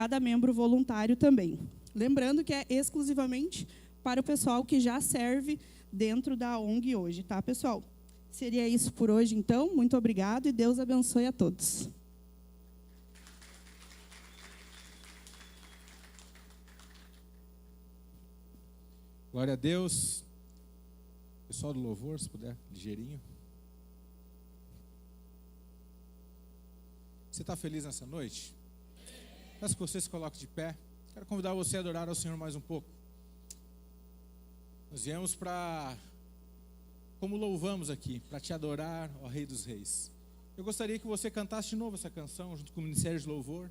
cada membro voluntário também. Lembrando que é exclusivamente para o pessoal que já serve dentro da ONG hoje, tá, pessoal? Seria isso por hoje, então. Muito obrigado e Deus abençoe a todos. Glória a Deus. Pessoal do louvor, se puder, ligeirinho. Você está feliz nessa noite? Peço que você se coloque de pé. Quero convidar você a adorar ao Senhor mais um pouco. Nós viemos para, como louvamos aqui, para te adorar, ó Rei dos Reis. Eu gostaria que você cantasse de novo essa canção, junto com o Ministério de Louvor,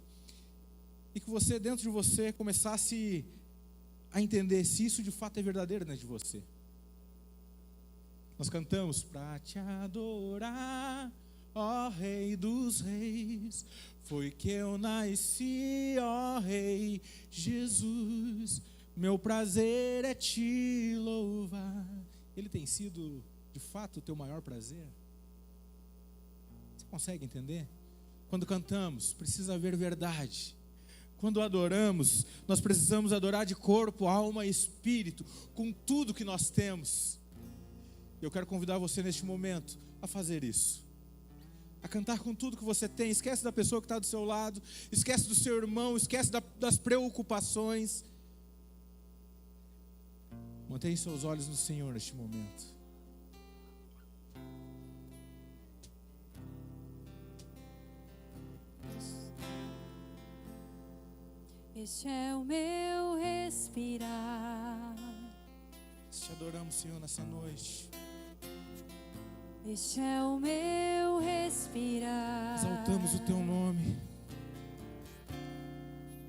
e que você, dentro de você, começasse a entender se isso de fato é verdadeiro dentro de você. Nós cantamos para te adorar, ó Rei dos Reis, foi que eu nasci, ó Rei Jesus, meu prazer é te louvar. Ele tem sido, de fato, o teu maior prazer? Você consegue entender? Quando cantamos, precisa haver verdade. Quando adoramos, nós precisamos adorar de corpo, alma e espírito, com tudo que nós temos. Eu quero convidar você neste momento a fazer isso, a cantar com tudo que você tem. Esquece da pessoa que está do seu lado, esquece do seu irmão, esquece das preocupações. Mantenha seus olhos no Senhor neste momento. Este é o meu respirar. Te adoramos, Senhor, nessa noite. Este é o meu respirar. Exaltamos o teu nome.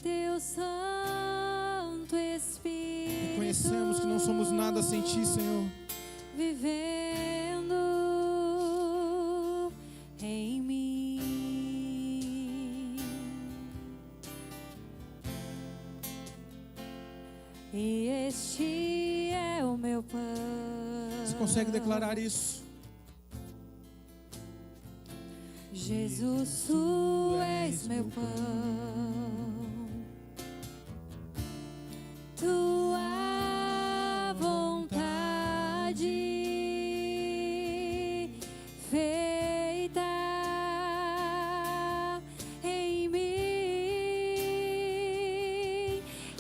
Deus Santo Espírito. Reconhecemos que não somos nada sem ti, Senhor. Vivendo em mim. E este é o meu pão. Você consegue declarar isso? Jesus, tu és meu pão, tua vontade feita em mim,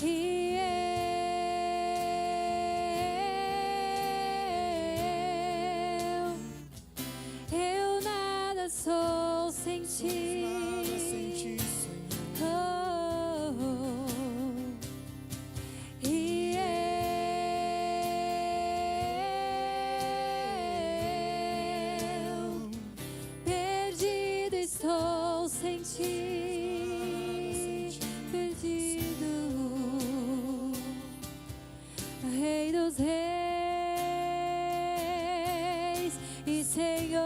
e eu nada sou sem ti. Rei dos reis e Senhor,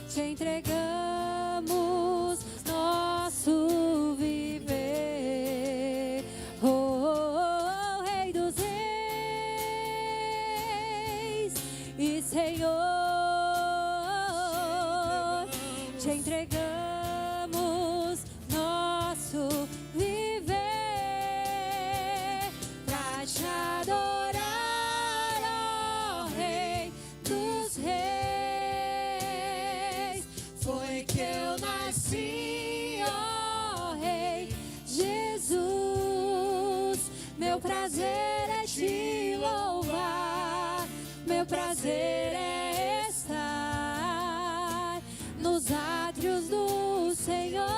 te entregamos nosso viver. Oh, Rei dos reis e Senhor, te entregamos nosso viver. Pra te adorar, ó Rei dos reis, foi que eu nasci, ó Rei Jesus. Meu prazer é te louvar, meu prazer é estar nos átrios do Senhor.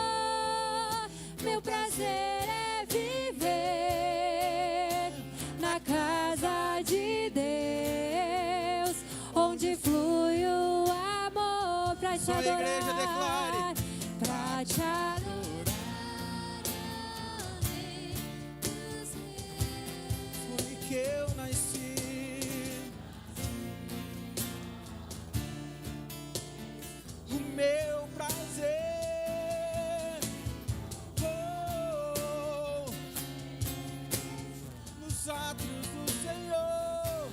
Meu prazer é viver na casa de Deus, onde flui o amor. Pra te adorar, a igreja declare. Pra te adorar. Foi que eu nasci. O meu prazer, oh, nos atos do Senhor.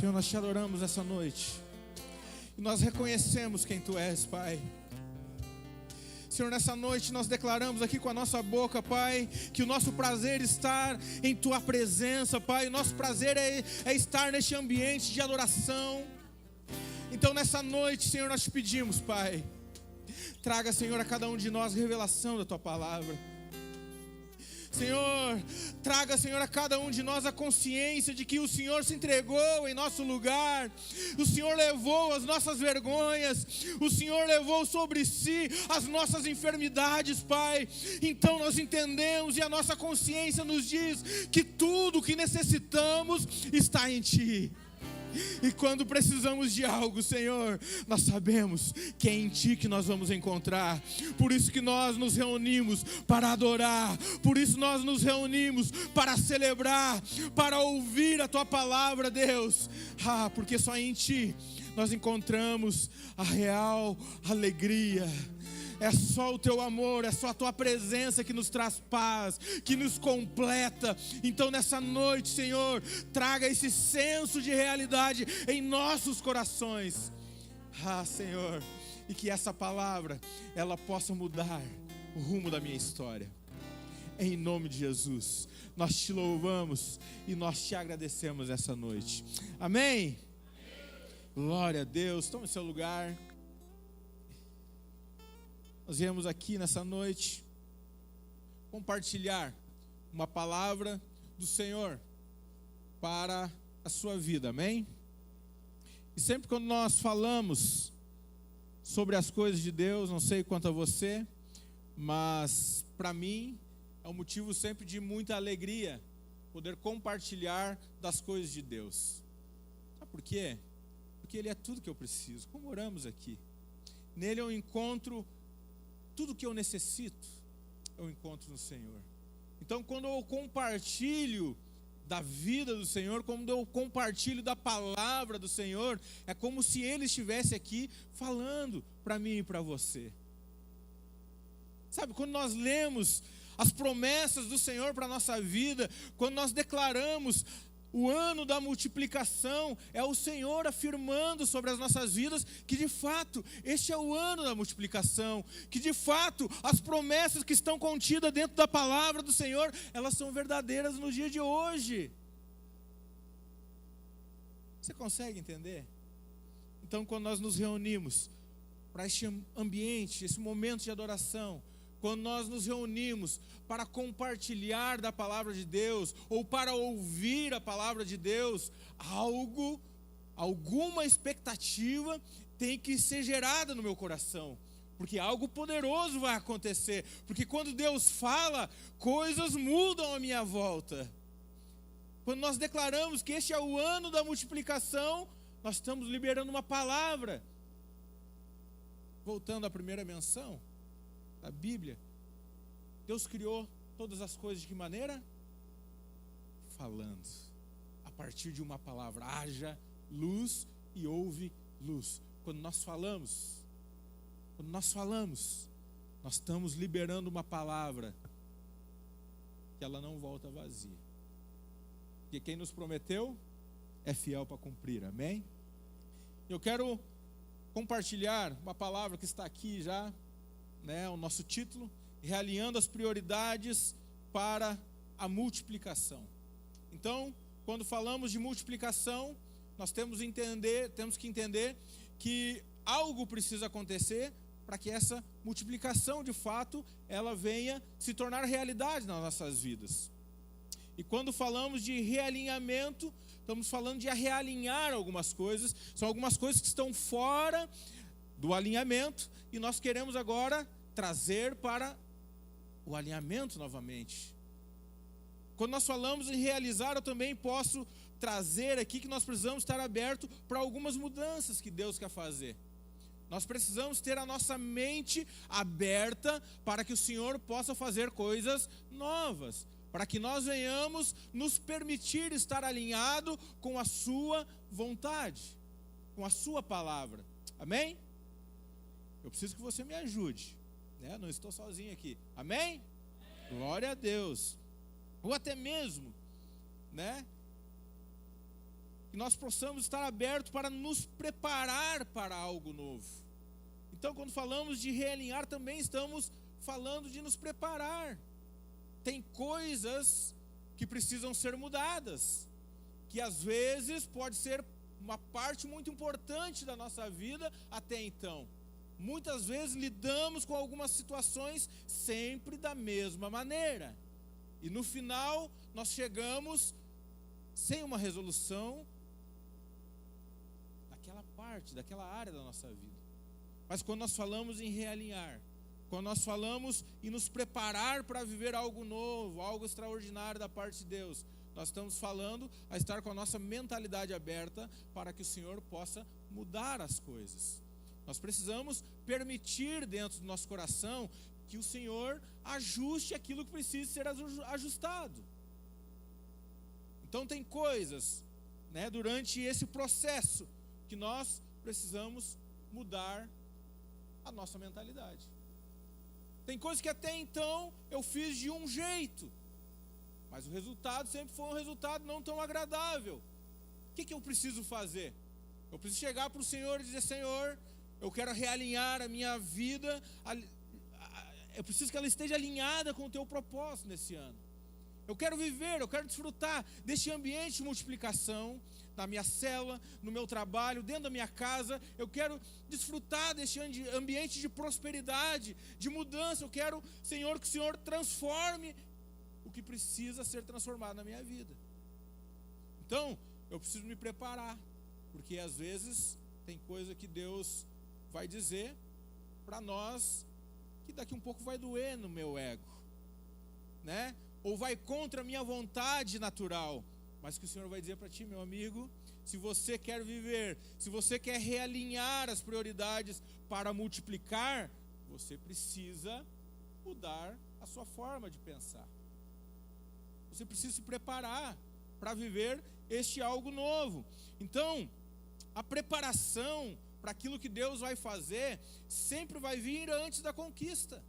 Senhor, nós te adoramos essa noite. E nós reconhecemos quem tu és, Pai. Senhor, nessa noite nós declaramos aqui com a nossa boca, Pai, que o nosso prazer está em tua presença, Pai. O nosso prazer é estar neste ambiente de adoração. Então nessa noite, Senhor, nós te pedimos, Pai, traga, Senhor, a cada um de nós revelação da tua palavra. Senhor, traga, Senhor, a cada um de nós a consciência de que o Senhor se entregou em nosso lugar. O Senhor levou as nossas vergonhas. O Senhor levou sobre si as nossas enfermidades, Pai. Então nós entendemos e a nossa consciência nos diz que tudo o que necessitamos está em Ti. E quando precisamos de algo, Senhor, nós sabemos que é em Ti que nós vamos encontrar. Por isso que nós nos reunimos para adorar. Por isso nós nos reunimos para celebrar, para ouvir a Tua palavra, Deus. Porque só em Ti nós encontramos a real alegria. É só o Teu amor, é só a Tua presença que nos traz paz, que nos completa. Então nessa noite, Senhor, traga esse senso de realidade em nossos corações. Senhor, e que essa palavra, ela possa mudar o rumo da minha história. Em nome de Jesus, nós te louvamos e nós te agradecemos essa noite. Amém? Glória a Deus. Tome seu lugar. Nós viemos aqui nessa noite compartilhar uma palavra do Senhor para a sua vida, amém? E sempre quando nós falamos sobre as coisas de Deus, não sei quanto a você, mas para mim é um motivo sempre de muita alegria poder compartilhar das coisas de Deus. Sabe por quê? Porque Ele é tudo que eu preciso, como oramos aqui. Nele eu encontro tudo que eu necessito, eu encontro no Senhor. Então quando eu compartilho da vida do Senhor, quando eu compartilho da palavra do Senhor, é como se Ele estivesse aqui falando para mim e para você. Sabe, quando nós lemos as promessas do Senhor para a nossa vida, quando nós declaramos o ano da multiplicação, é o Senhor afirmando sobre as nossas vidas que de fato este é o ano da multiplicação, que de fato as promessas que estão contidas dentro da palavra do Senhor, elas são verdadeiras no dia de hoje. Você consegue entender? Então quando nós nos reunimos para este ambiente, esse momento de adoração, quando nós nos reunimos para compartilhar da palavra de Deus, ou para ouvir a palavra de Deus, alguma expectativa tem que ser gerada no meu coração, porque algo poderoso vai acontecer, porque quando Deus fala, coisas mudam à minha volta. Quando nós declaramos que este é o ano da multiplicação, nós estamos liberando uma palavra. Voltando à primeira menção da Bíblia, Deus criou todas as coisas de que maneira? Falando, a partir de uma palavra, haja luz e houve luz. Quando nós falamos, nós estamos liberando uma palavra que ela não volta vazia, porque quem nos prometeu é fiel para cumprir, amém? Eu quero compartilhar uma palavra que está aqui já, o nosso título, realinhando as prioridades para a multiplicação. Então, quando falamos de multiplicação, nós temos que entender que algo precisa acontecer para que essa multiplicação, de fato, ela venha se tornar realidade nas nossas vidas. E quando falamos de realinhamento, estamos falando de realinhar algumas coisas, são algumas coisas que estão fora do alinhamento, e nós queremos agora trazer para o alinhamento novamente. Quando nós falamos em realizar, eu também posso trazer aqui que nós precisamos estar abertos para algumas mudanças que Deus quer fazer. Nós precisamos ter a nossa mente aberta para que o Senhor possa fazer coisas novas, para que nós venhamos nos permitir estar alinhado com a sua vontade, com a sua palavra. Amém? Eu preciso que você me ajude, não estou sozinho aqui. Amém? Glória a Deus. Ou até mesmo, que nós possamos estar abertos para nos preparar para algo novo. Então, quando falamos de realinhar, também estamos falando de nos preparar. Tem coisas que precisam ser mudadas, que às vezes pode ser uma parte muito importante da nossa vida até então. Muitas vezes lidamos com algumas situações sempre da mesma maneira. E no final nós chegamos sem uma resolução daquela parte, daquela área da nossa vida. Mas quando nós falamos em realinhar, quando nós falamos em nos preparar para viver algo novo, algo extraordinário da parte de Deus, nós estamos falando a estar com a nossa mentalidade aberta para que o Senhor possa mudar as coisas. Nós precisamos permitir dentro do nosso coração que o Senhor ajuste aquilo que precisa ser ajustado. Então tem coisas, né, durante esse processo que nós precisamos mudar a nossa mentalidade. Tem coisas que até então eu fiz de um jeito, mas o resultado sempre foi um resultado não tão agradável. O que eu preciso fazer? Eu preciso chegar para o Senhor e dizer: Senhor, eu quero realinhar a minha vida, eu preciso que ela esteja alinhada com o teu propósito nesse ano. Eu quero viver, eu quero desfrutar deste ambiente de multiplicação, na minha célula, no meu trabalho, dentro da minha casa. Eu quero desfrutar deste ambiente de prosperidade, de mudança. Eu quero, Senhor, que o Senhor transforme o que precisa ser transformado na minha vida. Então, eu preciso me preparar, porque às vezes tem coisa que Deus vai dizer para nós que daqui um pouco vai doer no meu ego, né? Ou vai contra a minha vontade natural, mas que o Senhor vai dizer para ti, meu amigo: se você quer viver, se você quer realinhar as prioridades para multiplicar, você precisa mudar a sua forma de pensar. Você precisa se preparar para viver este algo novo. Então, a preparação para aquilo que Deus vai fazer sempre vai vir antes da conquista.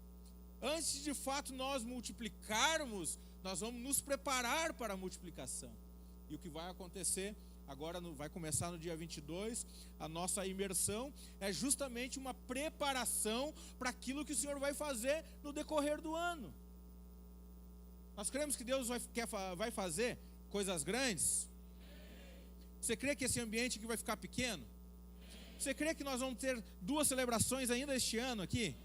Antes de fato nós multiplicarmos, nós vamos nos preparar para a multiplicação. E o que vai acontecer agora, vai começar no dia 22, a nossa imersão é justamente uma preparação para aquilo que o Senhor vai fazer no decorrer do ano. Nós cremos que Deus vai fazer coisas grandes? Você crê que esse ambiente aqui vai ficar pequeno? Você crê que nós vamos ter 2 celebrações ainda este ano aqui?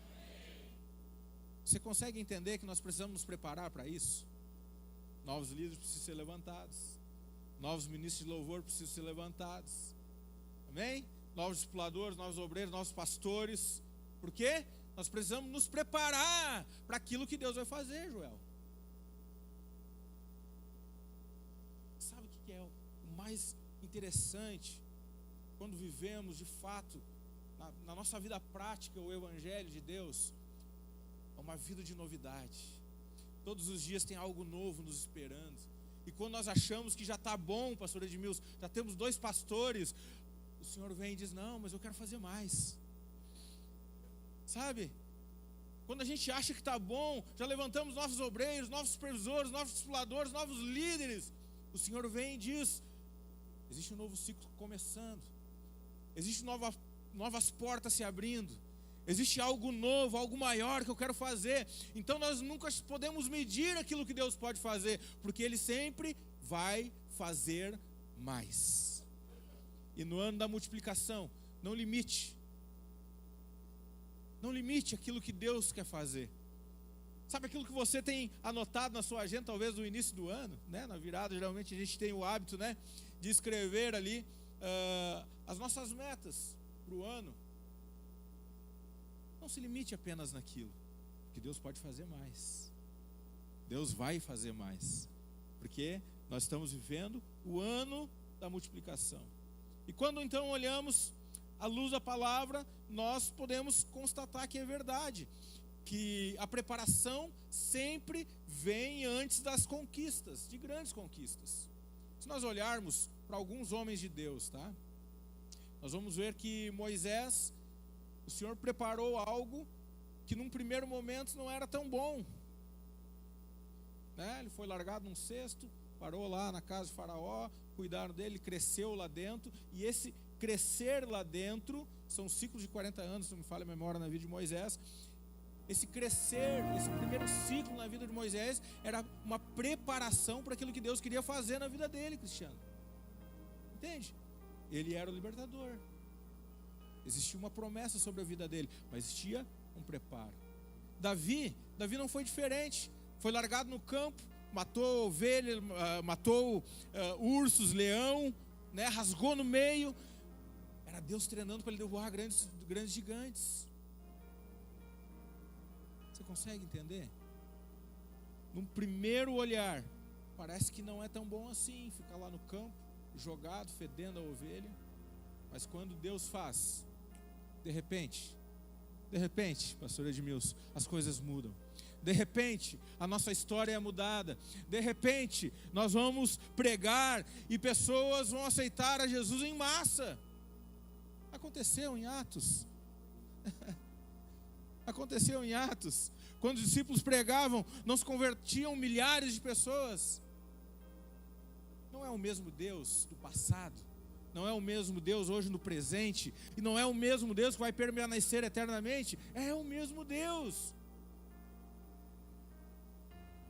Você consegue entender que nós precisamos nos preparar para isso? Novos líderes precisam ser levantados, novos ministros de louvor precisam ser levantados, amém? Novos discipuladores, novos obreiros, novos pastores. Por quê? Nós precisamos nos preparar para aquilo que Deus vai fazer, Joel. Sabe o que é o mais interessante quando vivemos de fato na nossa vida prática o Evangelho de Deus? É uma vida de novidade. Todos os dias tem algo novo nos esperando. E quando nós achamos que já está bom, pastor Edmilson, já temos 2 pastores, o Senhor vem e diz: não, mas eu quero fazer mais. Sabe? Quando a gente acha que está bom, já levantamos novos obreiros, novos supervisores, novos discipuladores, novos líderes, o Senhor vem e diz: existe um novo ciclo começando, existe novas portas se abrindo, existe algo novo, algo maior que eu quero fazer. Então nós nunca podemos medir aquilo que Deus pode fazer, porque Ele sempre vai fazer mais. E no ano da multiplicação, não limite aquilo que Deus quer fazer. Sabe aquilo que você tem anotado na sua agenda, talvez no início do ano, né? Na virada, geralmente a gente tem o hábito, né, de escrever ali as nossas metas para o ano. Não se limite apenas naquilo, porque Deus pode fazer mais. Deus vai fazer mais, porque nós estamos vivendo o ano da multiplicação. E quando então olhamos à luz da palavra, nós podemos constatar que é verdade, que a preparação sempre vem antes das conquistas, de grandes conquistas. Se nós olharmos para alguns homens de Deus, tá? Nós vamos ver que Moisés, o Senhor preparou algo que num primeiro momento não era tão bom, né? Ele foi largado num cesto, parou lá na casa de Faraó, cuidaram dele, cresceu lá dentro, e esse crescer lá dentro, são ciclos de 40 anos, se não me falha a memória, na vida de Moisés. Esse crescer, esse primeiro ciclo na vida de Moisés, era uma preparação para aquilo que Deus queria fazer na vida dele, Cristiano. Entende? Ele era o libertador. Existia uma promessa sobre a vida dele, mas existia um preparo. Davi não foi diferente. Foi largado no campo, matou ovelha, matou ursos, leão, né, rasgou no meio. Era Deus treinando para ele derrubar grandes gigantes. Você consegue entender? Num primeiro olhar, parece que não é tão bom assim ficar lá no campo, jogado, fedendo a ovelha. Mas quando Deus faz, de repente, pastor Edmilson, as coisas mudam. De repente, a nossa história é mudada. De repente, nós vamos pregar e pessoas vão aceitar a Jesus em massa. Aconteceu em Atos. Aconteceu em Atos. Quando os discípulos pregavam, não se convertiam milhares de pessoas. Não é o mesmo Deus do passado. Não é o mesmo Deus hoje no presente. E não é o mesmo Deus que vai permanecer eternamente. É o mesmo Deus.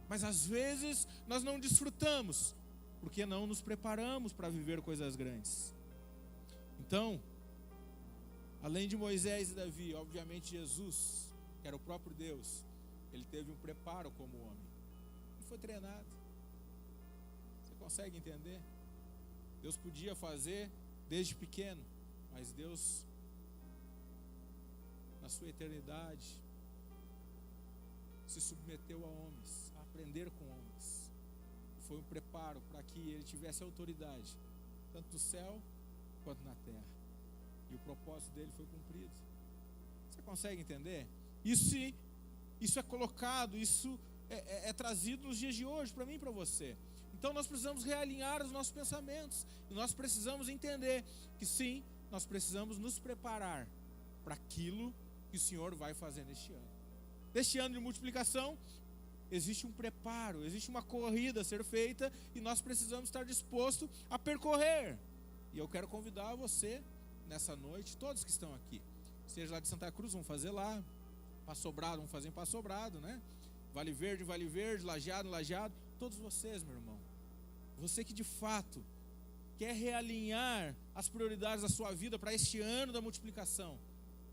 Mas às vezes nós não desfrutamos, porque não nos preparamos para viver coisas grandes. Então, além de Moisés e Davi, obviamente Jesus, que era o próprio Deus, ele teve um preparo como homem. Ele foi treinado. Você consegue entender? Deus podia fazer desde pequeno, mas Deus, na sua eternidade, se submeteu a homens, a aprender com homens. Foi um preparo para que ele tivesse autoridade, tanto no céu quanto na terra. E o propósito dele foi cumprido. Você consegue entender? Isso é colocado, isso é trazido nos dias de hoje, para mim e para você. Então nós precisamos realinhar os nossos pensamentos. E nós precisamos entender que sim, nós precisamos nos preparar para aquilo que o Senhor vai fazer neste ano. Neste ano de multiplicação, existe um preparo, existe uma corrida a ser feita e nós precisamos estar dispostos a percorrer. E eu quero convidar você nessa noite, todos que estão aqui, seja lá de Santa Cruz, vamos fazer lá, Passo Sobrado, vamos fazer em Passo Sobrado, né? Vale Verde, Lajeado, todos vocês, meu irmão, você que de fato quer realinhar as prioridades da sua vida para este ano da multiplicação,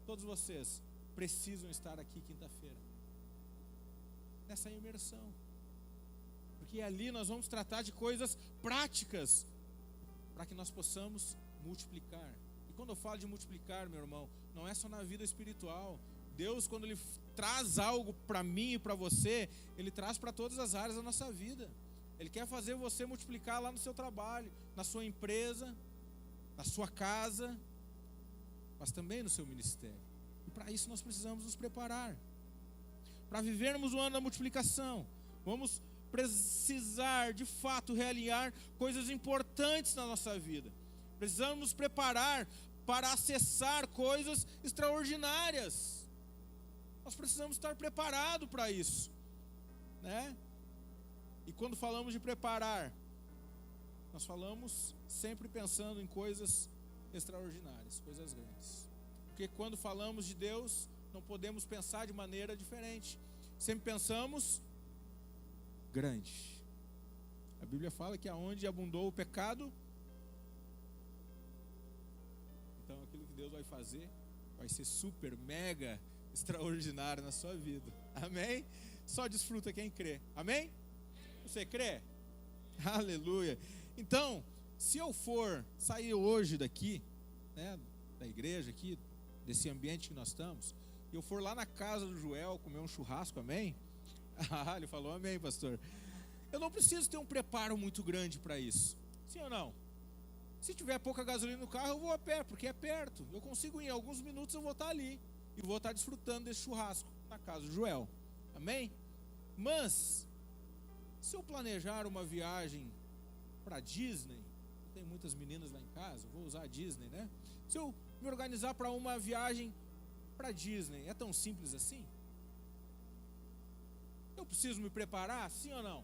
todos vocês precisam estar aqui quinta-feira, nessa imersão, porque ali nós vamos tratar de coisas práticas para que nós possamos multiplicar. E quando eu falo de multiplicar, meu irmão, não é só na vida espiritual. Deus, quando Ele traz algo para mim e para você, Ele traz para todas as áreas da nossa vida. Ele quer fazer você multiplicar lá no seu trabalho, na sua empresa, na sua casa, mas também no seu ministério. E para isso nós precisamos nos preparar. Para vivermos o ano da multiplicação, vamos precisar de fato realinhar coisas importantes na nossa vida. Precisamos nos preparar para acessar coisas extraordinárias. Nós precisamos estar preparados para isso, né? E quando falamos de preparar, nós falamos sempre pensando em coisas extraordinárias, coisas grandes. Porque quando falamos de Deus, não podemos pensar de maneira diferente. Sempre pensamos grande. A Bíblia fala que aonde abundou o pecado, então aquilo que Deus vai fazer vai ser super, mega, extraordinário na sua vida. Amém? Só desfruta quem crê. Amém? Você crê? Aleluia. Então, se eu for sair hoje daqui, né, da igreja aqui, desse ambiente que nós estamos, e eu for lá na casa do Joel comer um churrasco, amém? Ah, ele falou amém, pastor. Eu não preciso ter um preparo muito grande para isso. Sim ou não? Se tiver pouca gasolina no carro, eu vou a pé, porque é perto. Eu consigo ir, em alguns minutos eu vou estar ali. E vou estar desfrutando desse churrasco na casa do Joel. Amém? Mas, se eu planejar uma viagem para Disney, eu tenho muitas meninas lá em casa, vou usar a Disney, né? Se eu me organizar para uma viagem para Disney, é tão simples assim? Eu preciso me preparar, sim ou não?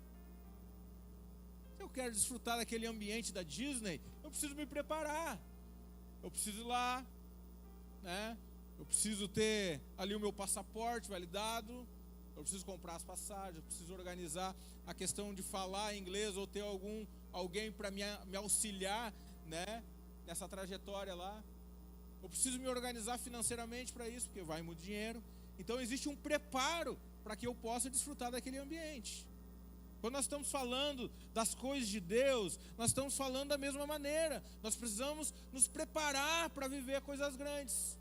eu quero desfrutar daquele ambiente da Disney, eu preciso me preparar. Eu preciso ir lá, né? Eu preciso ter ali o meu passaporte validado, eu preciso comprar as passagens, eu preciso organizar a questão de falar inglês ou ter alguém para me auxiliar, né, nessa trajetória lá. Eu preciso me organizar financeiramente para isso, porque vai muito dinheiro. Então existe um preparo para que eu possa desfrutar daquele ambiente. Quando nós estamos falando das coisas de Deus, nós estamos falando da mesma maneira. Nós precisamos nos preparar para viver coisas grandes.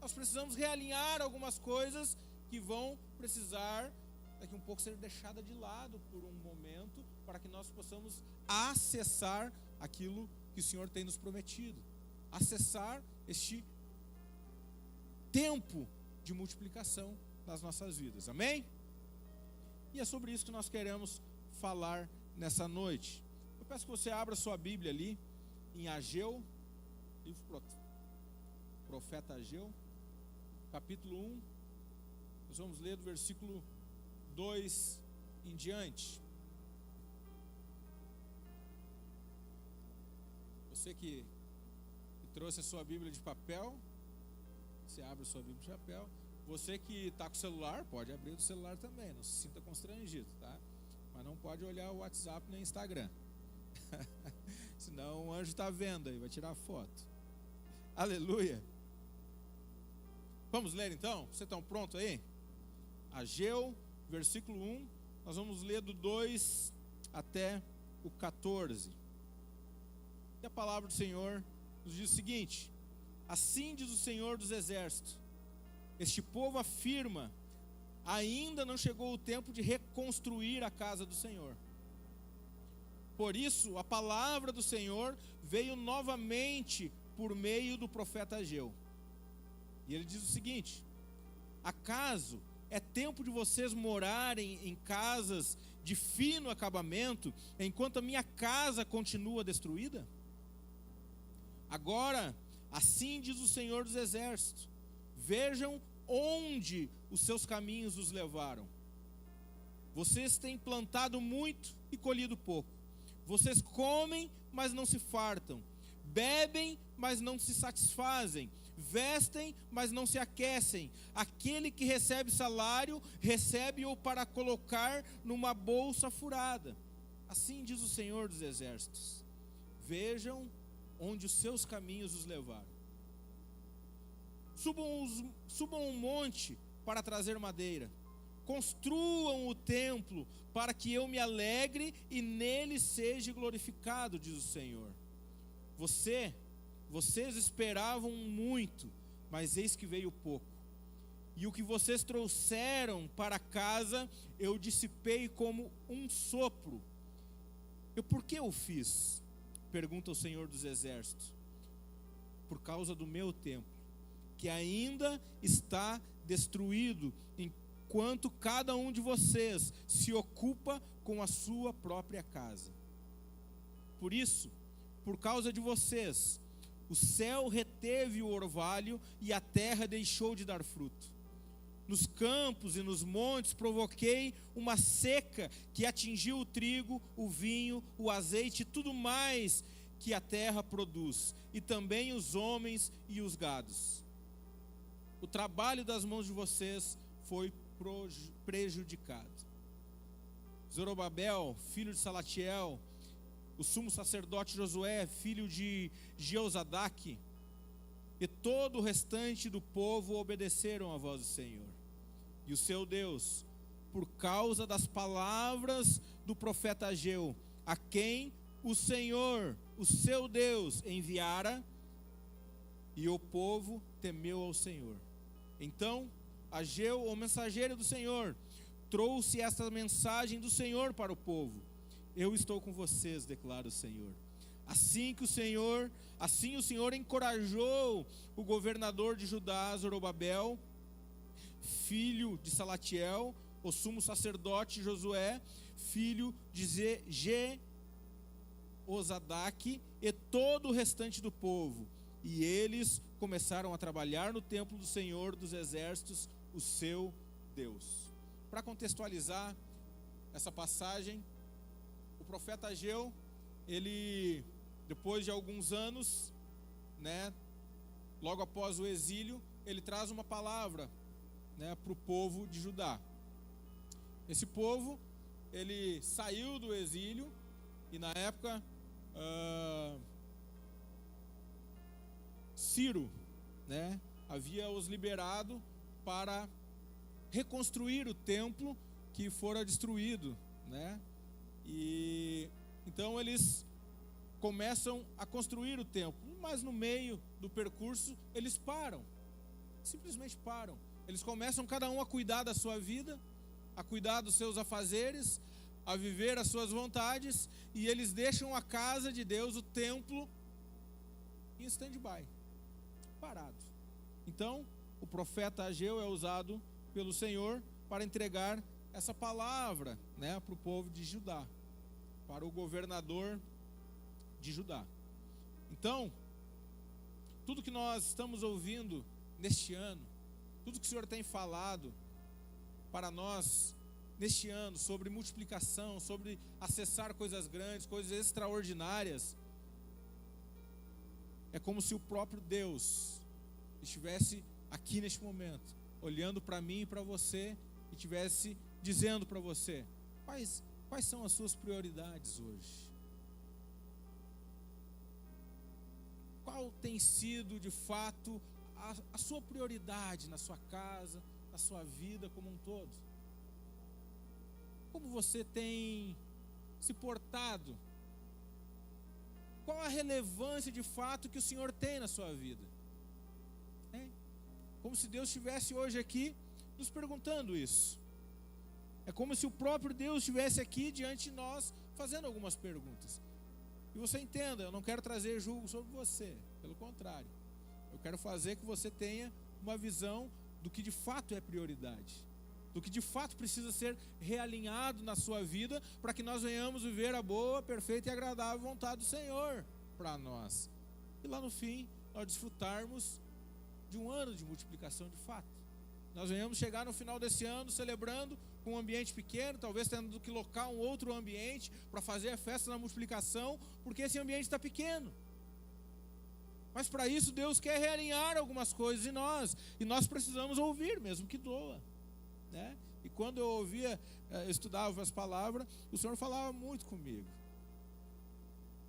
Nós precisamos realinhar algumas coisas que vão precisar daqui um pouco ser deixadas de lado por um momento, para que nós possamos acessar aquilo que o Senhor tem nos prometido. Acessar este tempo de multiplicação nas nossas vidas. Amém? E é sobre isso que nós queremos falar nessa noite. Eu peço que você abra sua Bíblia ali em Ageu, livro profeta Ageu, capítulo 1. Nós vamos ler do versículo 2 em diante. Você que trouxe a sua Bíblia de papel, você abre a sua Bíblia de papel. Você que está com o celular, pode abrir do celular também, não se sinta constrangido, tá? Mas não pode olhar o WhatsApp nem o Instagram. Senão o anjo está vendo aí, vai tirar foto. Aleluia. Vamos ler então? Vocês estão prontos aí? Ageu, versículo 1, nós vamos ler do 2 até o 14. E a palavra do Senhor nos diz o seguinte: assim diz o Senhor dos Exércitos, este povo afirma, ainda não chegou o tempo de reconstruir a casa do Senhor. Por isso, a palavra do Senhor veio novamente por meio do profeta Ageu. E ele diz o seguinte: acaso é tempo de vocês morarem em casas de fino acabamento, enquanto a minha casa continua destruída? Agora, assim diz o Senhor dos Exércitos, vejam onde os seus caminhos os levaram. Vocês têm plantado muito e colhido pouco. Vocês comem, mas não se fartam. Bebem, mas não se satisfazem. Vestem, mas não se aquecem. Aquele que recebe salário, recebe-o para colocar numa bolsa furada. Assim diz o Senhor dos Exércitos. Vejam onde os seus caminhos os levaram. Subam um monte para trazer madeira. Construam o templo para que eu me alegre e nele seja glorificado, diz o Senhor. Vocês esperavam muito, mas eis que veio pouco. E o que vocês trouxeram para casa, eu dissipei como um sopro. Por que eu fiz? Pergunta o Senhor dos Exércitos. Por causa do meu templo, que ainda está destruído, enquanto cada um de vocês se ocupa com a sua própria casa. Por isso, por causa de vocês, o céu reteve o orvalho e a terra deixou de dar fruto. Nos campos e nos montes provoquei uma seca que atingiu o trigo, o vinho, o azeite e tudo mais que a terra produz, e também os homens e os gados. O trabalho das mãos de vocês foi prejudicado. Zorobabel, filho de Salatiel, o sumo sacerdote Josué, filho de Jeozadaque, e todo o restante do povo obedeceram à voz do Senhor e o seu Deus, por causa das palavras do profeta Ageu, a quem o Senhor, o seu Deus, enviara, e o povo temeu ao Senhor. Então Ageu, o mensageiro do Senhor, trouxe esta mensagem do Senhor para o povo: eu estou com vocês, declara o Senhor. Assim o Senhor encorajou o governador de Judá, Zorobabel, filho de Salatiel, o sumo sacerdote Josué, filho de Jeozadaque, e todo o restante do povo. E eles começaram a trabalhar no templo do Senhor dos Exércitos, o seu Deus. Para contextualizar essa passagem, o profeta Ageu, ele, depois de alguns anos, né, logo após o exílio, ele traz uma palavra, né, para o povo de Judá. Esse povo, ele saiu do exílio e na época Ciro, né, havia os liberado para reconstruir o templo que fora destruído, né? E então eles começam a construir o templo, mas no meio do percurso eles param, simplesmente param. Eles começam cada um a cuidar da sua vida, a cuidar dos seus afazeres, a viver as suas vontades, e eles deixam a casa de Deus, o templo, em stand-by, parado. Então, o profeta Ageu é usado pelo Senhor para entregar essa palavra, né, para o povo de Judá, para o governador de Judá. Então, tudo que nós estamos ouvindo neste ano, tudo que o Senhor tem falado para nós neste ano sobre multiplicação, sobre acessar coisas grandes, coisas extraordinárias, é como se o próprio Deus estivesse aqui neste momento, olhando para mim e para você, e estivesse dizendo para você: quais são as suas prioridades hoje? Qual tem sido de fato a sua prioridade na sua casa, na sua vida como um todo? Como você tem se portado? Qual a relevância de fato que o Senhor tem na sua vida? Como se Deus estivesse hoje aqui nos perguntando isso. É como se o próprio Deus estivesse aqui diante de nós fazendo algumas perguntas. E você entenda, eu não quero trazer julgo sobre você, pelo contrário. Eu quero fazer que você tenha uma visão do que de fato é prioridade, do que de fato precisa ser realinhado na sua vida, para que nós venhamos viver a boa, perfeita e agradável vontade do Senhor para nós. E lá no fim, nós desfrutarmos de um ano de multiplicação de fato. Nós venhamos chegar no final desse ano celebrando com um ambiente pequeno, talvez tendo que locar um outro ambiente para fazer a festa da multiplicação, porque esse ambiente está pequeno. Mas para isso Deus quer realinhar algumas coisas em nós, e nós precisamos ouvir, mesmo que doa, né? E quando eu ouvia, eu estudava as palavras, o Senhor falava muito comigo,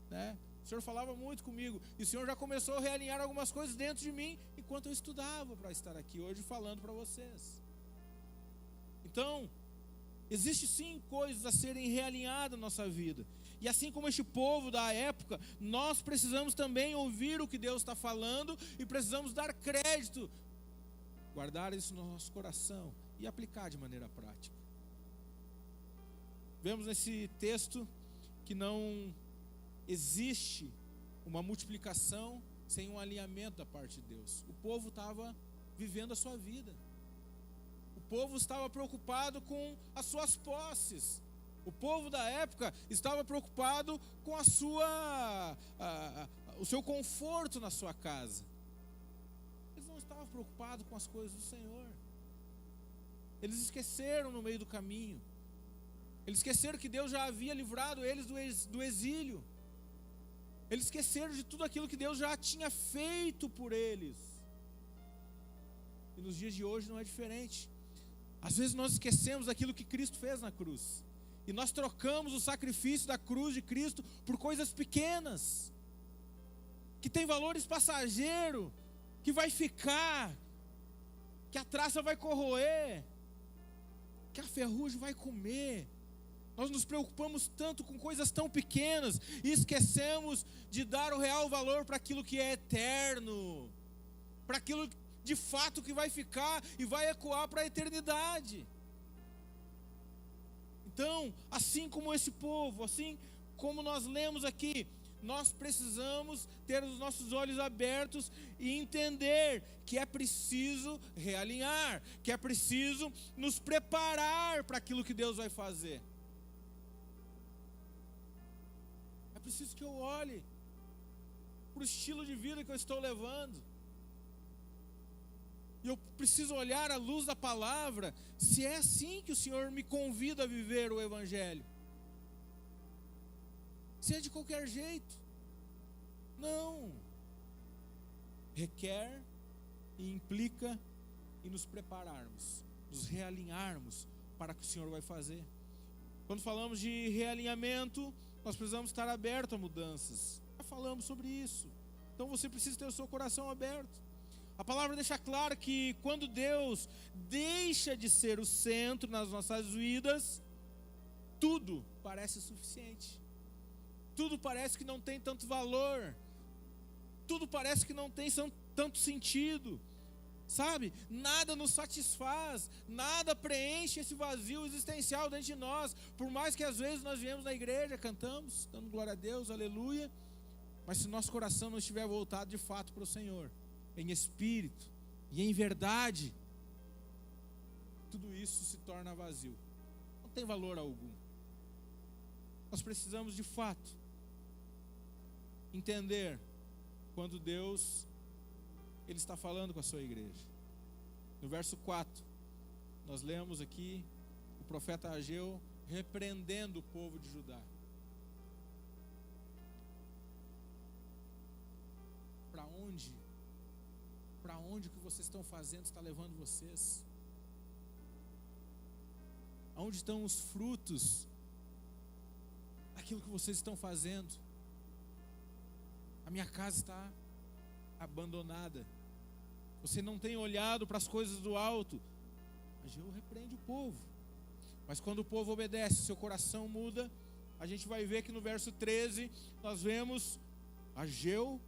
né? O Senhor falava muito comigo, e o Senhor já começou a realinhar algumas coisas dentro de mim, enquanto eu estudava para estar aqui hoje falando para vocês. Então, existe sim coisas a serem realinhadas na nossa vida, e assim como este povo da época, nós precisamos também ouvir o que Deus está falando, e precisamos dar crédito, guardar isso no nosso coração, e aplicar de maneira prática. Vemos nesse texto que não existe uma multiplicação sem um alinhamento da parte de Deus. O povo estava vivendo a sua vida. O povo estava preocupado com as suas posses. O povo da época estava preocupado com o seu conforto na sua casa. Eles não estavam preocupados com as coisas do Senhor. Eles esqueceram no meio do caminho. Eles esqueceram que Deus já havia livrado eles do exílio. Eles esqueceram de tudo aquilo que Deus já tinha feito por eles. E nos dias de hoje não é diferente. Às vezes nós esquecemos daquilo que Cristo fez na cruz. E nós trocamos o sacrifício da cruz de Cristo por coisas pequenas, que tem valores passageiros, que vai ficar, que a traça vai corroer, que a ferrugem vai comer. Nós nos preocupamos tanto com coisas tão pequenas e esquecemos de dar o real valor para aquilo que é eterno, para aquilo de fato que vai ficar e vai ecoar para a eternidade. Então, assim como esse povo, assim como nós lemos aqui, nós precisamos ter os nossos olhos abertos e entender que é preciso realinhar, que é preciso nos preparar para aquilo que Deus vai fazer. É preciso que eu olhe para o estilo de vida que eu estou levando. E eu preciso olhar à luz da palavra, se é assim que o Senhor me convida a viver o Evangelho. se é de qualquer jeito. Não. Requer e implica em nos prepararmos, nos realinharmos para o que o Senhor vai fazer. Quando falamos de realinhamento, nós precisamos estar abertos a mudanças. Já falamos sobre isso. Então você precisa ter o seu coração aberto. A palavra deixa claro que quando Deus deixa de ser o centro nas nossas vidas, tudo parece suficiente. Tudo parece que não tem tanto valor. Tudo parece que não tem tanto sentido. Sabe? Nada nos satisfaz, nada preenche esse vazio existencial dentro de nós. Por mais que às vezes nós viemos na igreja, cantamos, dando glória a Deus, aleluia. Mas se nosso coração não estiver voltado de fato para o Senhor, em espírito e em verdade, tudo isso se torna vazio. Não tem valor algum. Nós precisamos de fato entender quando Deus Ele está falando com a sua igreja. No verso 4, nós lemos aqui o profeta Ageu repreendendo o povo de Judá. Para onde? Para onde o que vocês estão fazendo está levando vocês? Aonde estão os frutos daquilo que vocês estão fazendo? A minha casa está abandonada. Você não tem olhado para as coisas do alto. Ageu repreende o povo. Mas quando o povo obedece, seu coração muda. A gente vai ver que no verso 13 nós vemos Ageu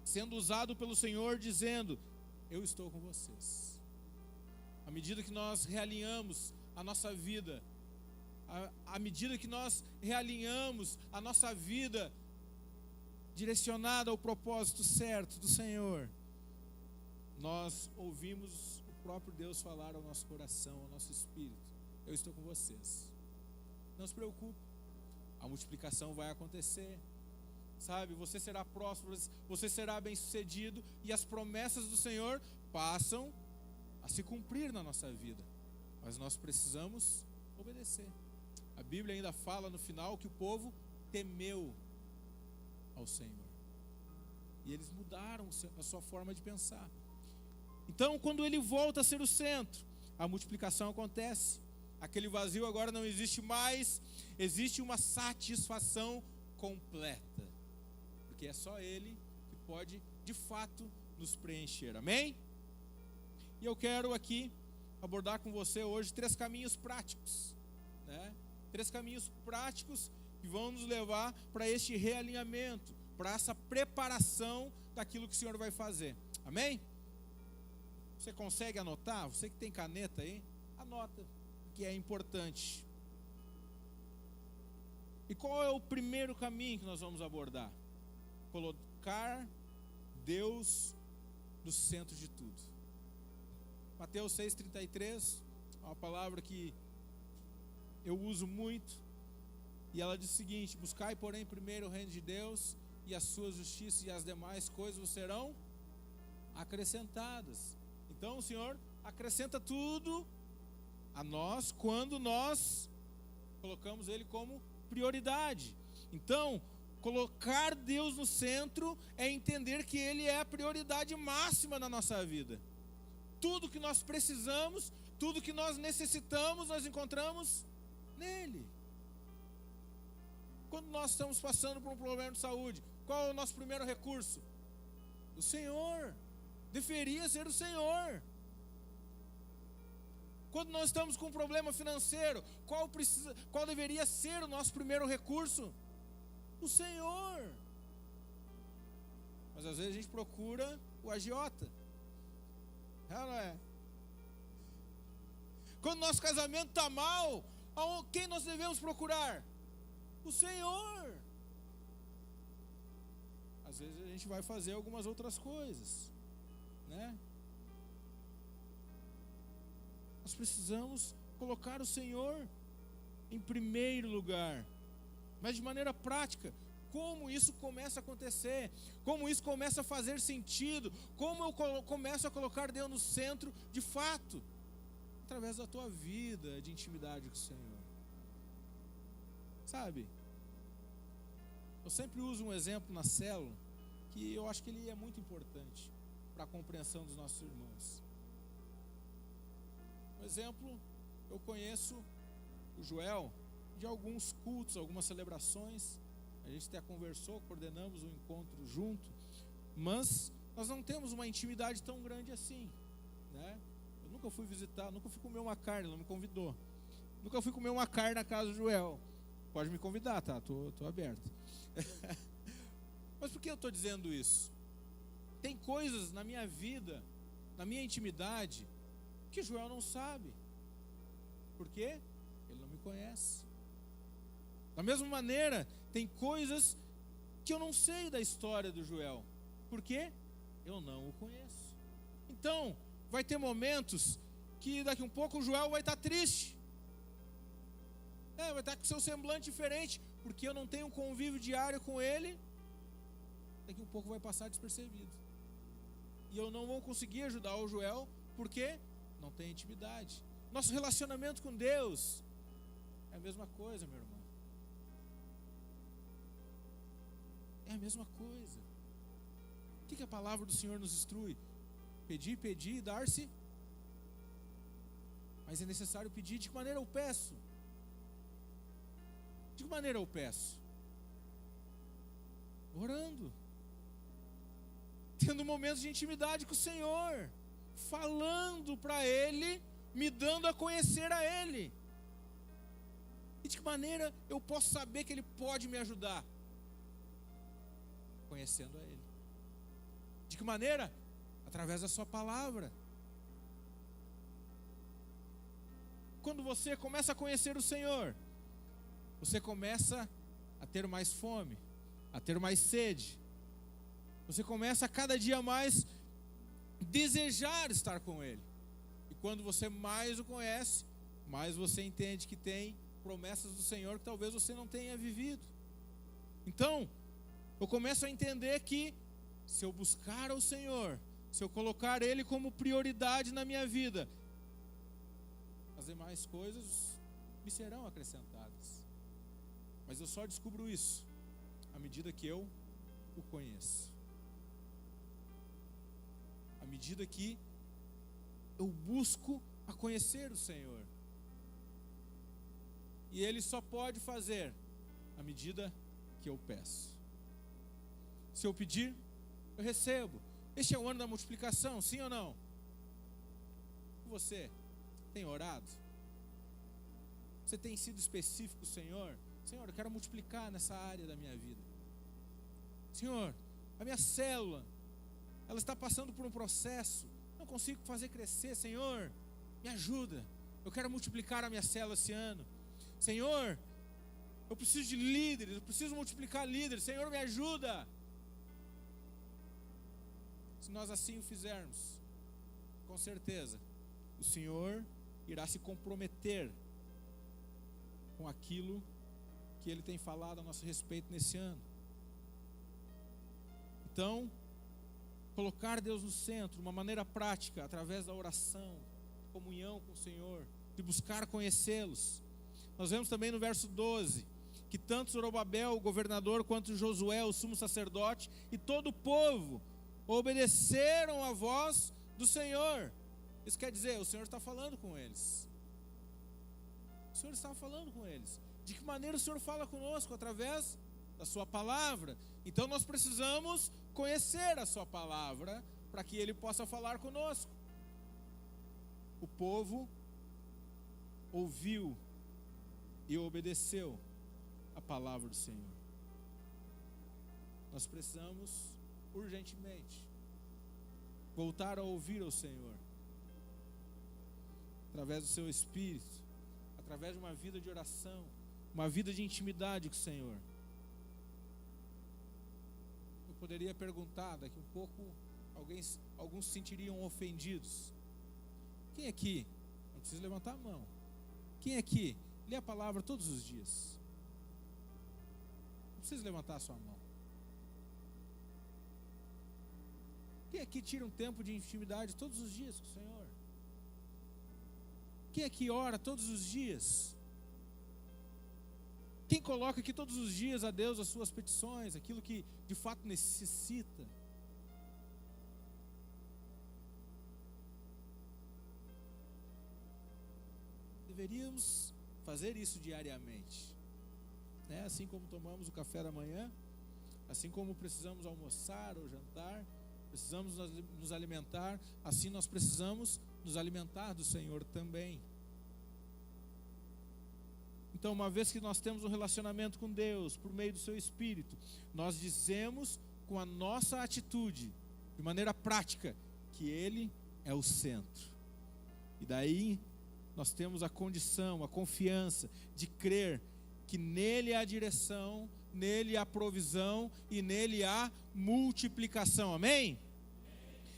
sendo usado pelo Senhor, dizendo: eu estou com vocês. À medida que nós realinhamos a nossa vida, à medida que nós realinhamos a nossa vida direcionada ao propósito certo do Senhor, nós ouvimos o próprio Deus falar ao nosso coração, ao nosso espírito: eu estou com vocês. Não se preocupe, a multiplicação vai acontecer. Sabe, você será próspero, você será bem-sucedido, e as promessas do Senhor passam a se cumprir na nossa vida. Mas nós precisamos obedecer. A Bíblia ainda fala no final que o povo temeu ao Senhor. E eles mudaram a sua forma de pensar. Então, quando ele volta a ser o centro, a multiplicação acontece. Aquele vazio agora não existe mais. Existe uma satisfação completa. Porque é só Ele que pode, de fato, nos preencher. Amém? E eu quero aqui abordar com você hoje 3 caminhos práticos, né? 3 caminhos práticos que vão nos levar para este realinhamento, para essa preparação daquilo que o Senhor vai fazer. Amém? Você consegue anotar? Você que tem caneta aí, anota, que é importante. E qual é o primeiro caminho que nós vamos abordar? Colocar Deus no centro de tudo. Mateus 6,33, uma palavra que eu uso muito, e ela diz o seguinte: buscai, porém, primeiro o reino de Deus e a sua justiça, e as demais coisas serão acrescentadas. Então o Senhor acrescenta tudo a nós quando nós colocamos Ele como prioridade. Então, colocar Deus no centro é entender que Ele é a prioridade máxima na nossa vida. Tudo que nós precisamos, tudo que nós necessitamos, nós encontramos nele. Quando nós estamos passando por um problema de saúde, qual é o nosso primeiro recurso? O Senhor. Deveria ser o Senhor. Quando nós estamos com um problema financeiro, qual deveria ser o nosso primeiro recurso? O Senhor. Mas às vezes a gente procura o agiota. É ou não é? Quando nosso casamento está mal, quem nós devemos procurar? O Senhor. Às vezes a gente vai fazer algumas outras coisas, né? Nós precisamos colocar o Senhor em primeiro lugar. Mas de maneira prática, como isso começa a acontecer? Como isso começa a fazer sentido? Como eu começo a colocar Deus no centro de fato? Através da tua vida de intimidade com o Senhor. Sabe? Eu sempre uso um exemplo na célula que eu acho que ele é muito importante para a compreensão dos nossos irmãos. Por exemplo, eu conheço o Joel de alguns cultos, algumas celebrações. A gente até conversou, coordenamos um encontro junto, mas nós não temos uma intimidade tão grande assim, né? Eu nunca fui visitar, nunca fui comer uma carne, ele não me convidou. Nunca fui comer uma carne na casa do Joel. Pode me convidar, tá? Tô aberto. Mas por que eu estou dizendo isso? Tem coisas na minha vida, na minha intimidade, que Joel não sabe. Por quê? Ele não me conhece. Da mesma maneira, tem coisas que eu não sei da história do Joel. Por quê? Eu não o conheço. Então, vai ter momentos que daqui um pouco o Joel vai estar triste. Vai estar com seu semblante diferente, porque eu não tenho um convívio diário com ele. Daqui um pouco vai passar despercebido. E eu não vou conseguir ajudar o Joel, porque não tem intimidade. Nosso relacionamento com Deus é a mesma coisa, meu irmão. É a mesma coisa. O que a palavra do Senhor nos instrui? Pedir, pedir, dar-se. Mas é necessário pedir. De que maneira eu peço? De que maneira eu peço? Orando. Tendo momentos de intimidade com o Senhor. Falando para Ele, me dando a conhecer a Ele. E de que maneira eu posso saber que Ele pode me ajudar? Conhecendo a Ele. De que maneira? Através da sua palavra. Quando você começa a conhecer o Senhor, você começa a ter mais fome, a ter mais sede. Você começa a cada dia mais desejar estar com Ele. E quando você mais o conhece, mais você entende que tem promessas do Senhor que talvez você não tenha vivido. Então, eu começo a entender que se eu buscar ao Senhor, se eu colocar Ele como prioridade na minha vida, as demais coisas me serão acrescentadas. Mas eu só descubro isso à medida que eu o conheço. À medida que eu busco a conhecer o Senhor. E Ele só pode fazer à medida que eu peço. Se eu pedir, eu recebo. Este é o ano da multiplicação, sim ou não? Você tem orado? Você tem sido específico, Senhor? Senhor, eu quero multiplicar nessa área da minha vida. Senhor, a minha célula, ela está passando por um processo, não consigo fazer crescer. Senhor, me ajuda. Eu quero multiplicar a minha célula esse ano. Senhor, eu preciso de líderes, eu preciso multiplicar líderes. Senhor, me ajuda. Se nós assim o fizermos, com certeza, o Senhor irá se comprometer com aquilo que Ele tem falado a nosso respeito nesse ano. Então, colocar Deus no centro, de uma maneira prática, através da oração, comunhão com o Senhor, de buscar conhecê-los. Nós vemos também no verso 12, que tanto Zorobabel, o governador, quanto Josué, o sumo sacerdote, e todo o povo obedeceram a voz do Senhor. Isso quer dizer, o Senhor está falando com eles. O Senhor está falando com eles. De que maneira o Senhor fala conosco? Através da sua palavra. Então nós precisamos conhecer a sua palavra para que Ele possa falar conosco. O povo ouviu e obedeceu a palavra do Senhor. Nós precisamos urgentemente voltar a ouvir ao Senhor através do seu Espírito, através de uma vida de oração, uma vida de intimidade com o Senhor. Eu poderia perguntar, daqui um pouco alguns se sentiriam ofendidos. Quem aqui, não precisa levantar a mão, quem aqui lê a palavra todos os dias? Não precisa levantar a sua mão. Quem aqui tira um tempo de intimidade todos os dias com o Senhor? Quem aqui ora todos os dias? Quem coloca aqui todos os dias a Deus as suas petições, aquilo que de fato necessita? Deveríamos fazer isso diariamente, né? Assim como tomamos o café da manhã, assim como precisamos almoçar ou jantar, precisamos nos alimentar, assim nós precisamos nos alimentar do Senhor também. Então, uma vez que nós temos um relacionamento com Deus, por meio do seu Espírito, nós dizemos com a nossa atitude, de maneira prática, que Ele é o centro. E daí, nós temos a condição, a confiança de crer que nele há a direção, nele há a provisão e nele há multiplicação. Amém?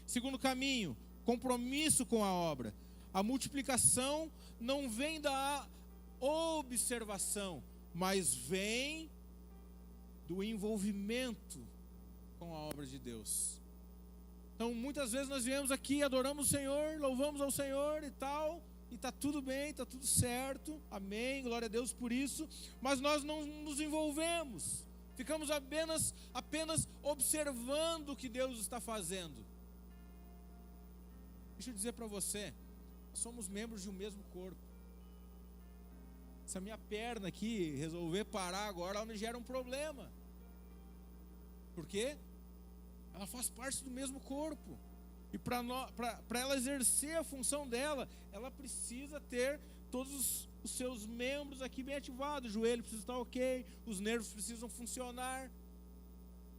Segundo caminho, compromisso com a obra. A multiplicação não vem da observação, mas vem do envolvimento com a obra de Deus. Então, muitas vezes nós viemos aqui, adoramos o Senhor, louvamos ao Senhor e tal, e está tudo bem, está tudo certo, amém, glória a Deus por isso, mas nós não nos envolvemos, ficamos apenas observando o que Deus está fazendo. Deixa eu dizer para você, nós somos membros de um mesmo corpo. Se a minha perna aqui resolver parar agora, ela me gera um problema. Por quê? Ela faz parte do mesmo corpo. E para ela exercer a função dela, ela precisa ter todos os seus membros aqui bem ativados. O joelho precisa estar ok, os nervos precisam funcionar.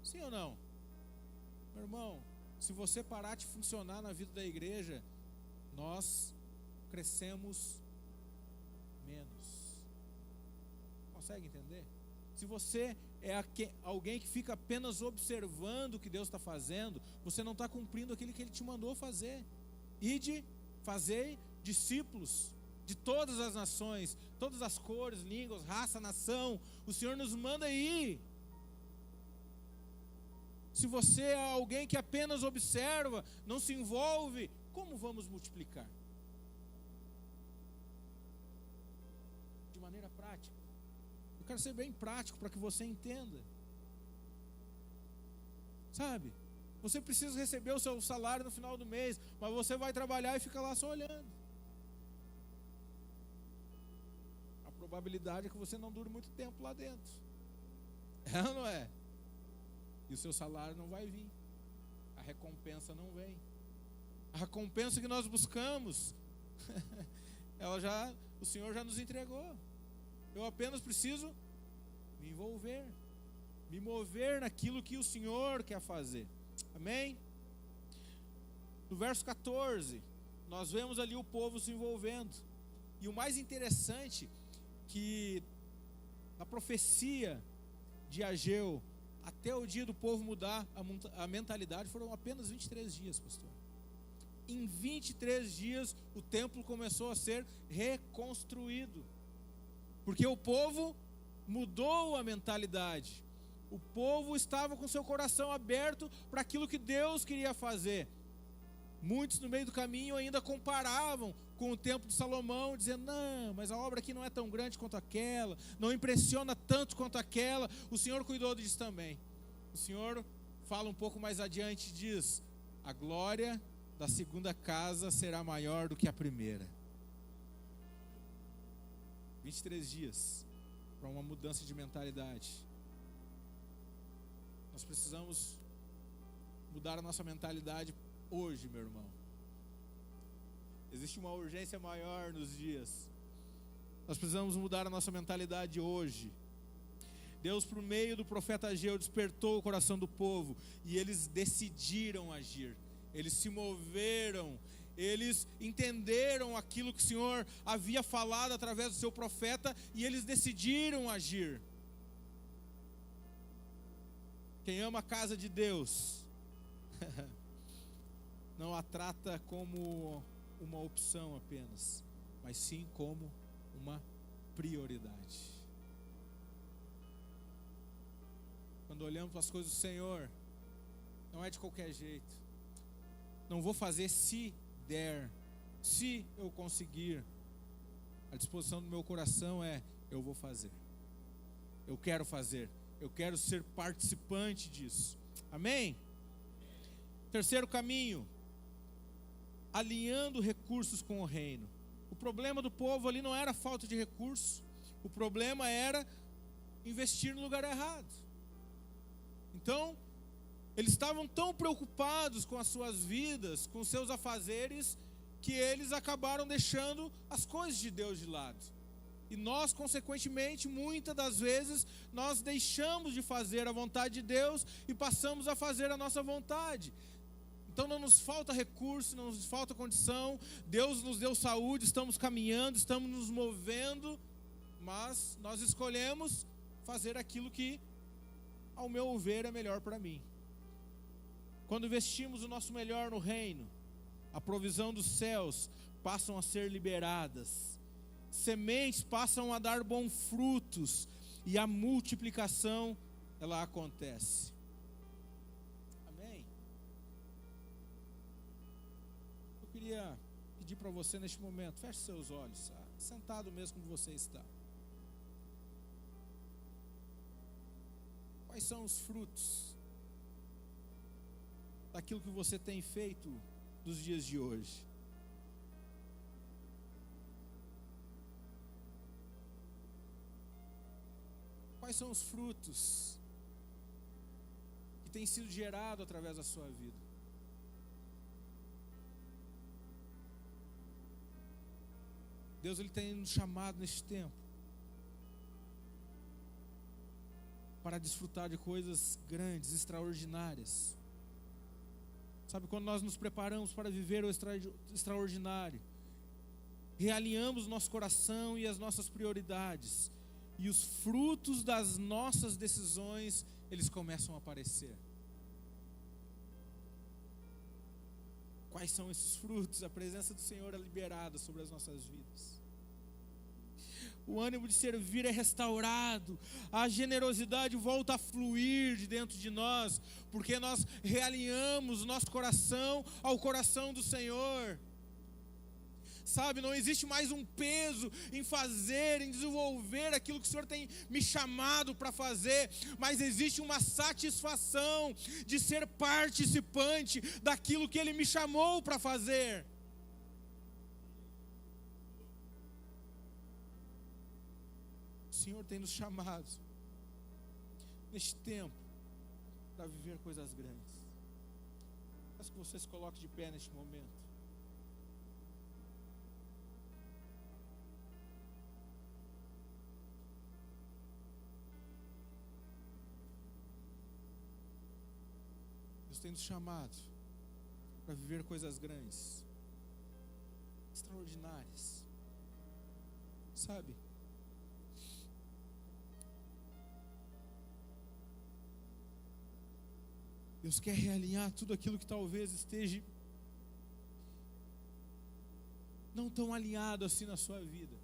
Sim ou não? Meu irmão, se você parar de funcionar na vida da igreja, nós crescemos menos. Consegue entender? Se você é alguém que fica apenas observando o que Deus está fazendo, você não está cumprindo aquilo que Ele te mandou fazer. Ide, fazei discípulos de todas as nações, todas as cores, línguas, raça, nação. O Senhor nos manda ir. Se você é alguém que apenas observa, não se envolve, como vamos multiplicar? De maneira prática. Eu quero ser bem prático para que você entenda. Sabe? Você precisa receber o seu salário no final do mês, mas você vai trabalhar e fica lá só olhando. A probabilidade é que você não dure muito tempo lá dentro. É ou não é? E o seu salário não vai vir. A recompensa não vem. A recompensa que nós buscamos, o Senhor já nos entregou. Eu apenas preciso me envolver, me mover naquilo que o Senhor quer fazer. Amém? No verso 14, nós vemos ali o povo se envolvendo. E o mais interessante, que na profecia de Ageu, até o dia do povo mudar a mentalidade, foram apenas 23 dias, pastor. Em 23 dias, o templo começou a ser reconstruído. Porque o povo mudou a mentalidade. O povo estava com seu coração aberto para aquilo que Deus queria fazer. Muitos no meio do caminho ainda comparavam com o templo de Salomão, dizendo: não, mas a obra aqui não é tão grande quanto aquela, não impressiona tanto quanto aquela. O Senhor cuidou disso também. O Senhor fala um pouco mais adiante, diz: a glória da segunda casa será maior do que a primeira. 23 dias para uma mudança de mentalidade. Nós precisamos mudar a nossa mentalidade hoje, meu irmão. Existe uma urgência maior nos dias. Nós precisamos mudar a nossa mentalidade hoje. Deus, por meio do profeta Ageu, despertou o coração do povo e eles decidiram agir. Eles se moveram. Eles entenderam aquilo que o Senhor havia falado através do seu profeta e eles decidiram agir. Quem ama a casa de Deus não a trata como uma opção apenas, mas sim como uma prioridade. Quando olhamos para as coisas do Senhor, não é de qualquer jeito. Não vou fazer se der, se eu conseguir. A disposição do meu coração é: eu vou fazer. eu quero fazer, eu quero ser participante disso. Amém? Terceiro caminho, alinhando recursos com o reino. O problema do povo ali não era falta de recurso, o problema era investir no lugar errado. Então, eles estavam tão preocupados com as suas vidas, com seus afazeres, que eles acabaram deixando as coisas de Deus de lado. E nós, consequentemente, muitas das vezes, nós deixamos de fazer a vontade de Deus e passamos a fazer a nossa vontade. Então não nos falta recurso, não nos falta condição, Deus nos deu saúde, estamos caminhando, estamos nos movendo, mas nós escolhemos fazer aquilo que, ao meu ver, é melhor para mim. Quando investimos o nosso melhor no reino, a provisão dos céus passam a ser liberadas, sementes passam a dar bons frutos, e a multiplicação, ela acontece. Amém? Eu queria pedir para você neste momento, feche seus olhos, sentado mesmo como você está. Quais são os frutos daquilo que você tem feito dos dias de hoje? Quais são os frutos que têm sido gerados através da sua vida? Deus, Ele tem nos chamado neste tempo para desfrutar de coisas grandes, extraordinárias. Sabe, quando nós nos preparamos para viver o extraordinário, realinhamos nosso coração e as nossas prioridades, e os frutos das nossas decisões, eles começam a aparecer. Quais são esses frutos? A presença do Senhor é liberada sobre as nossas vidas. O ânimo de servir é restaurado, a generosidade volta a fluir de dentro de nós, porque nós realinhamos o nosso coração ao coração do Senhor. Sabe, não existe mais um peso em fazer, em desenvolver aquilo que o Senhor tem me chamado para fazer, mas existe uma satisfação de ser participante daquilo que Ele me chamou para fazer. O Senhor tem nos chamado neste tempo para viver coisas grandes. Peço que você se coloque de pé neste momento. Deus tem nos chamado para viver coisas grandes, extraordinárias. Sabe? Deus quer realinhar tudo aquilo que talvez esteja não tão alinhado assim na sua vida.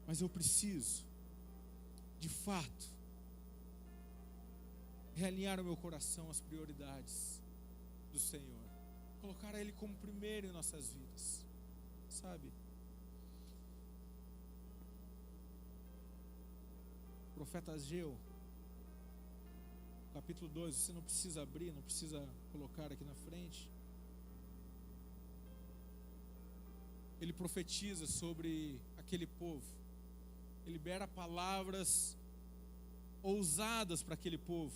Mas eu preciso, de fato, realinhar o meu coração às prioridades do Senhor. Colocar Ele como primeiro em nossas vidas. Sabe? O profeta Ageu, capítulo 12, você não precisa abrir, não precisa colocar aqui na frente. Ele profetiza sobre aquele povo. Ele libera palavras ousadas para aquele povo.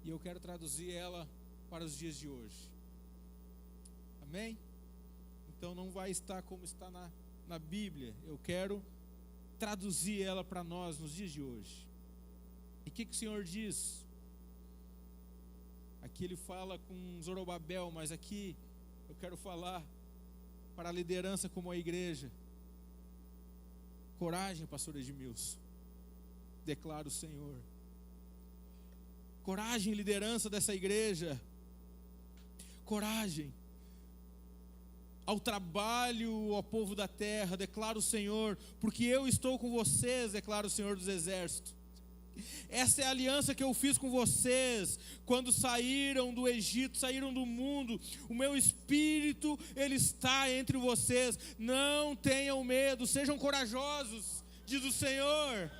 E eu quero traduzir ela para os dias de hoje. Amém? Então não vai estar como está na Bíblia. Eu quero traduzir ela para nós nos dias de hoje. E o que o Senhor diz? Aqui ele fala com Zorobabel, mas aqui eu quero falar para a liderança como a igreja. Coragem, pastor Edmilson, declara o Senhor. Coragem, liderança dessa igreja. Coragem ao trabalho, ao povo da terra, declara o Senhor, porque eu estou com vocês, declara o Senhor dos exércitos. Essa é a aliança que eu fiz com vocês quando saíram do Egito, saíram do mundo. O meu Espírito, Ele está entre vocês. Não tenham medo, sejam corajosos, diz o Senhor.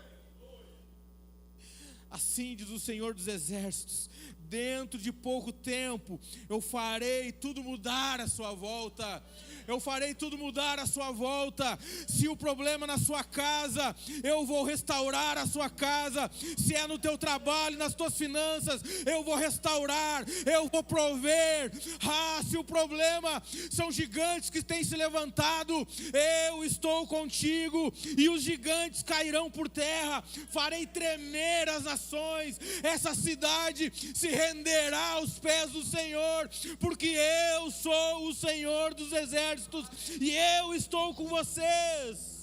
Assim diz o Senhor dos Exércitos: dentro de pouco tempo eu farei tudo mudar à sua volta. Eu farei tudo mudar à sua volta. Se o problema é na sua casa, eu vou restaurar a sua casa. Se é no teu trabalho, nas tuas finanças, eu vou restaurar, eu vou prover. Se o problema são gigantes que têm se levantado, eu estou contigo, e os gigantes cairão por terra. Farei tremer as nações. Essa cidade se renderá aos pés do Senhor, porque eu sou o Senhor dos Exércitos e eu estou com vocês.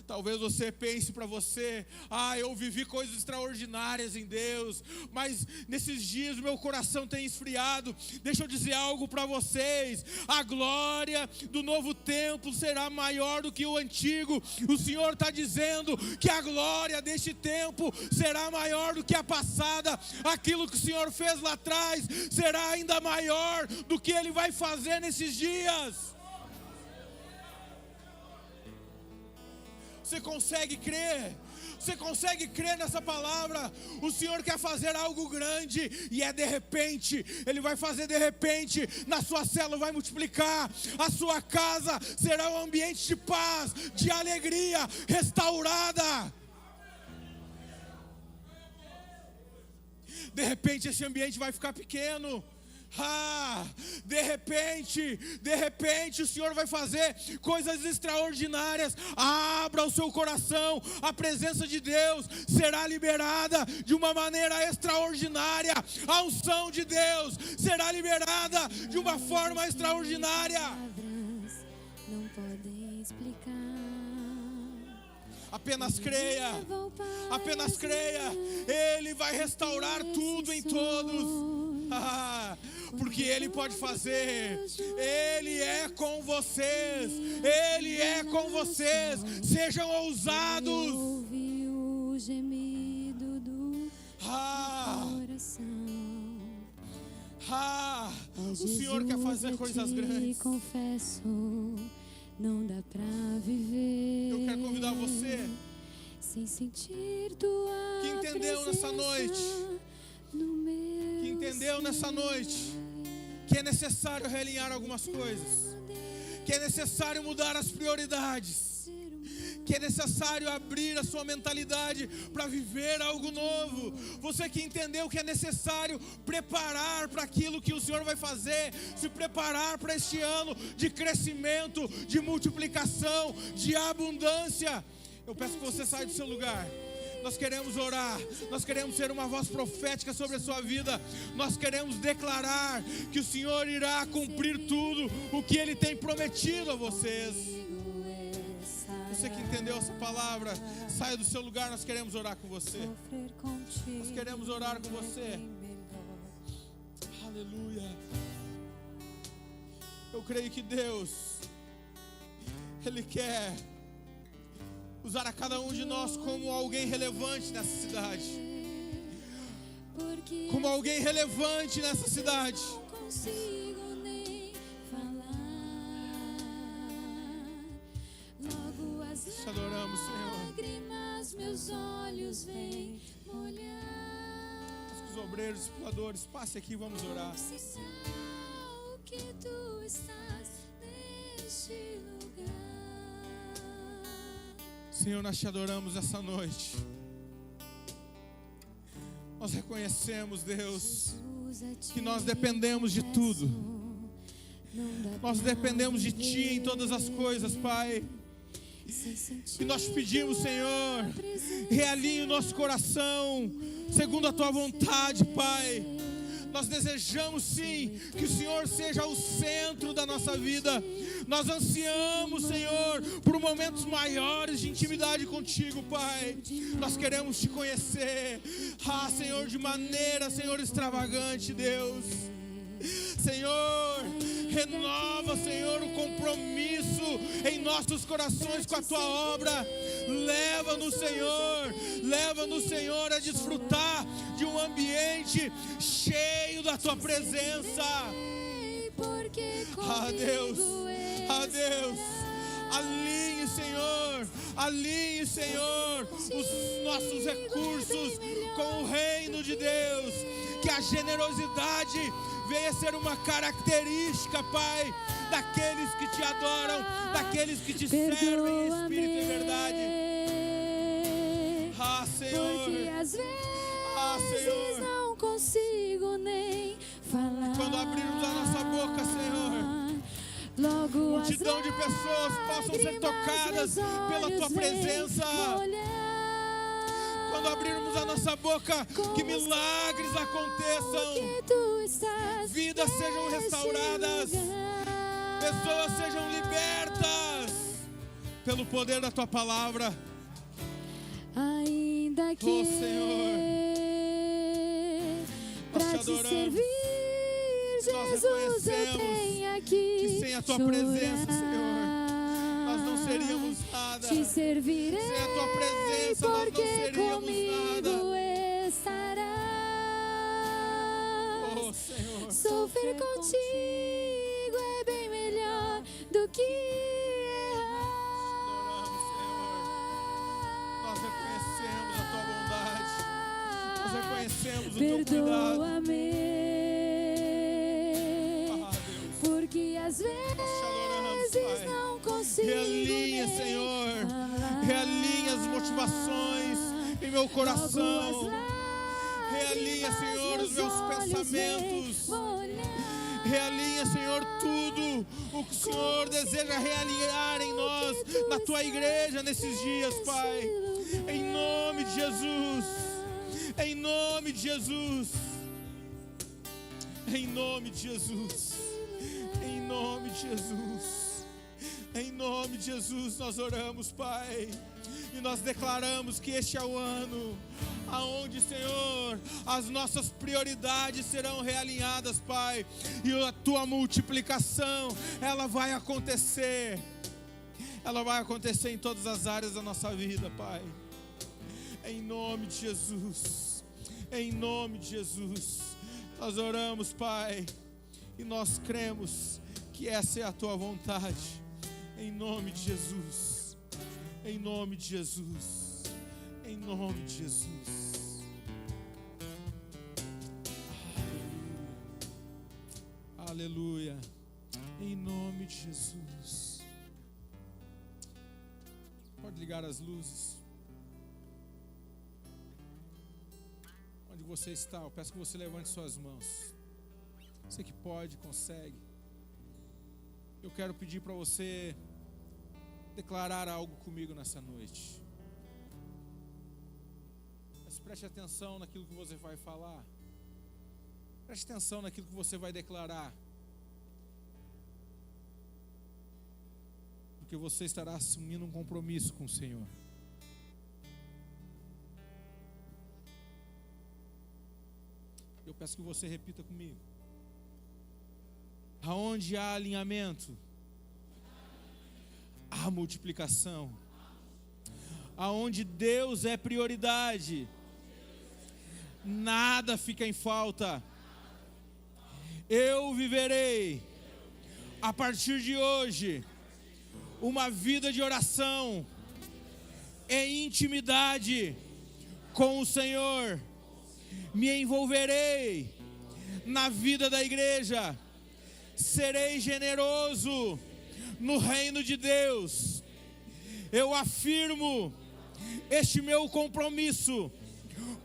Talvez você pense para você: eu vivi coisas extraordinárias em Deus, mas nesses dias o meu coração tem esfriado. Deixa eu dizer algo para vocês: a glória do novo templo será maior do que o antigo. O Senhor está dizendo que a glória deste tempo será maior do que a passada. Aquilo que o Senhor fez lá atrás será ainda maior do que Ele vai fazer nesses dias. Você consegue crer? Você consegue crer nessa palavra? O Senhor quer fazer algo grande, e é de repente. Ele vai fazer de repente. Na sua célula vai multiplicar. A sua casa será um ambiente de paz, de alegria, restaurada. De repente esse ambiente vai ficar pequeno. De repente o Senhor vai fazer coisas extraordinárias. Abra o seu coração, a presença de Deus será liberada de uma maneira extraordinária. A unção de Deus será liberada de uma forma extraordinária. Não podem explicar. Apenas creia, apenas creia. Ele vai restaurar tudo em todos. Porque Ele pode fazer. Ele é com vocês. Ele é com vocês. Sejam ousados. Ouvi o gemido do coração. O Senhor quer fazer coisas grandes. Confesso, não dá pra viver. Eu quero convidar você sem sentir tua que entendeu nessa noite, que entendeu nessa noite que é necessário realinhar algumas coisas, que é necessário mudar as prioridades, que é necessário abrir a sua mentalidade para viver algo novo. Você que entendeu que é necessário preparar para aquilo que o Senhor vai fazer, se preparar para este ano de crescimento, de multiplicação, de abundância. Eu peço que você saia do seu lugar. Nós queremos orar, nós queremos ser uma voz profética sobre a sua vida. Nós queremos declarar que o Senhor irá cumprir tudo o que Ele tem prometido a vocês. Você que entendeu essa palavra, saia do seu lugar, nós queremos orar com você. Nós queremos orar com você. Aleluia. Eu creio que Deus, Ele quer usar a cada um de nós como alguém relevante nessa cidade. Como alguém relevante nessa cidade. Não consigo nem falar. Logo as Te adoramos, Senhor. lágrimas meus olhos vêm molhar. Os obreiros, exploradores, passe aqui, vamos orar. Sinal que tu estás neste lugar. Senhor, nós te adoramos essa noite. Nós reconhecemos, Deus, que nós dependemos de tudo. Nós dependemos de Ti em todas as coisas, Pai. E nós te pedimos, Senhor, realinhe o nosso coração segundo a Tua vontade, Pai. Nós desejamos sim que o Senhor seja o centro da nossa vida. Nós ansiamos, Senhor, por momentos maiores de intimidade contigo, Pai. Nós queremos te conhecer, Senhor, de maneira, Senhor, extravagante, Deus. Senhor, Renova, Senhor, o compromisso em nossos corações com a Tua obra. Leva-nos, Senhor, a desfrutar de um ambiente cheio da Tua presença. Deus, alinhe, Senhor, os nossos recursos com o reino de Deus. Que a generosidade venha ser uma característica, Pai, daqueles que Te adoram, daqueles que Te servem em espírito e verdade. Senhor. Porque às vezes não consigo nem falar. Quando abrirmos a nossa boca, Senhor, multidão de pessoas possam ser tocadas pela Tua presença. Quando abrirmos a nossa boca, que milagres aconteçam, vidas sejam restauradas, pessoas sejam libertas pelo poder da Tua palavra. Ainda que Senhor, pra Te servir, Jesus, eu tenha que sem a Tua presença, Senhor, nós não seríamos nada. Te servirei, sem a Tua presença nós não seríamos nada. Senhor, sofrer contigo é bem melhor do que errar. Nós reconhecemos a Tua bondade, nós reconhecemos o Teu cuidado. Perdoa-me, porque às vezes não consigo. Realinha, Senhor, realinha as motivações em meu coração. Realinha, Senhor, os meus pensamentos. Realinha, Senhor, tudo o que o Senhor deseja realinhar em nós, na Tua igreja nesses dias, Pai. Em nome de Jesus. Em nome de Jesus. Em nome de Jesus. Em nome de Jesus. Em nome de Jesus nós oramos, Pai. E nós declaramos que este é o ano aonde, Senhor, as nossas prioridades serão realinhadas, Pai. E a Tua multiplicação, ela vai acontecer. Ela vai acontecer em todas as áreas da nossa vida, Pai. Em nome de Jesus. Em nome de Jesus. Nós oramos, Pai. E nós cremos que essa é a Tua vontade. Em nome de Jesus. Em nome de Jesus. Em nome de Jesus. Aleluia. Em nome de Jesus. Pode ligar as luzes. Onde você está, eu peço que você levante suas mãos. Você que pode, consegue. Eu quero pedir para você declarar algo comigo nessa noite. Mas preste atenção naquilo que você vai falar. Preste atenção naquilo que você vai declarar. Porque você estará assumindo um compromisso com o Senhor. Eu peço que você repita comigo. Aonde há alinhamento, há multiplicação. Aonde Deus é prioridade, nada fica em falta. Eu viverei, a partir de hoje, uma vida de oração, em intimidade com o Senhor. Me envolverei na vida da igreja. Serei generoso no reino de Deus. Eu afirmo este meu compromisso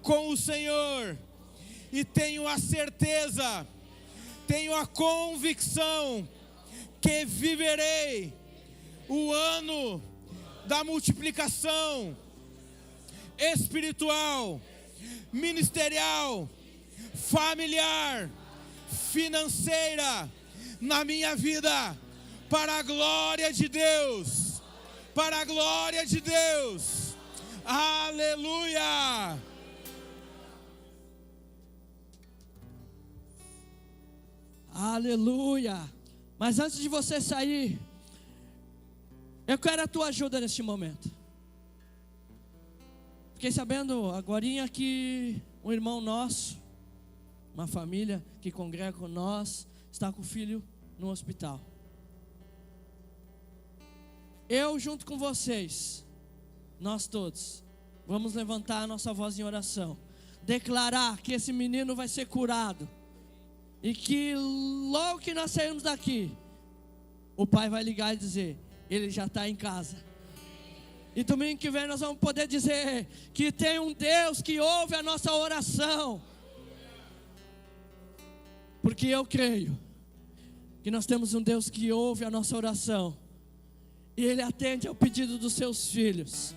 com o Senhor e tenho a certeza, tenho a convicção que viverei o ano da multiplicação espiritual, ministerial, familiar, financeira na minha vida, para a glória de Deus, para a glória de Deus. Aleluia! Aleluia! Mas antes de você sair, eu quero a tua ajuda neste momento. Fiquei sabendo agorinha que um irmão nosso, uma família que congrega com nós, está com o filho no hospital. Eu junto com vocês, nós todos, vamos levantar a nossa voz em oração, declarar que esse menino vai ser curado, e que logo que nós sairmos daqui, o pai vai ligar e dizer, ele já está em casa. E domingo que vem nós vamos poder dizer que tem um Deus que ouve a nossa oração. Porque eu creio que nós temos um Deus que ouve a nossa oração. E Ele atende ao pedido dos seus filhos.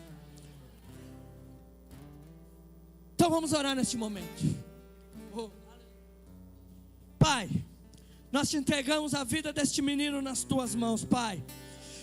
Então vamos orar neste momento. Pai, nós te entregamos a vida deste menino nas tuas mãos, Pai.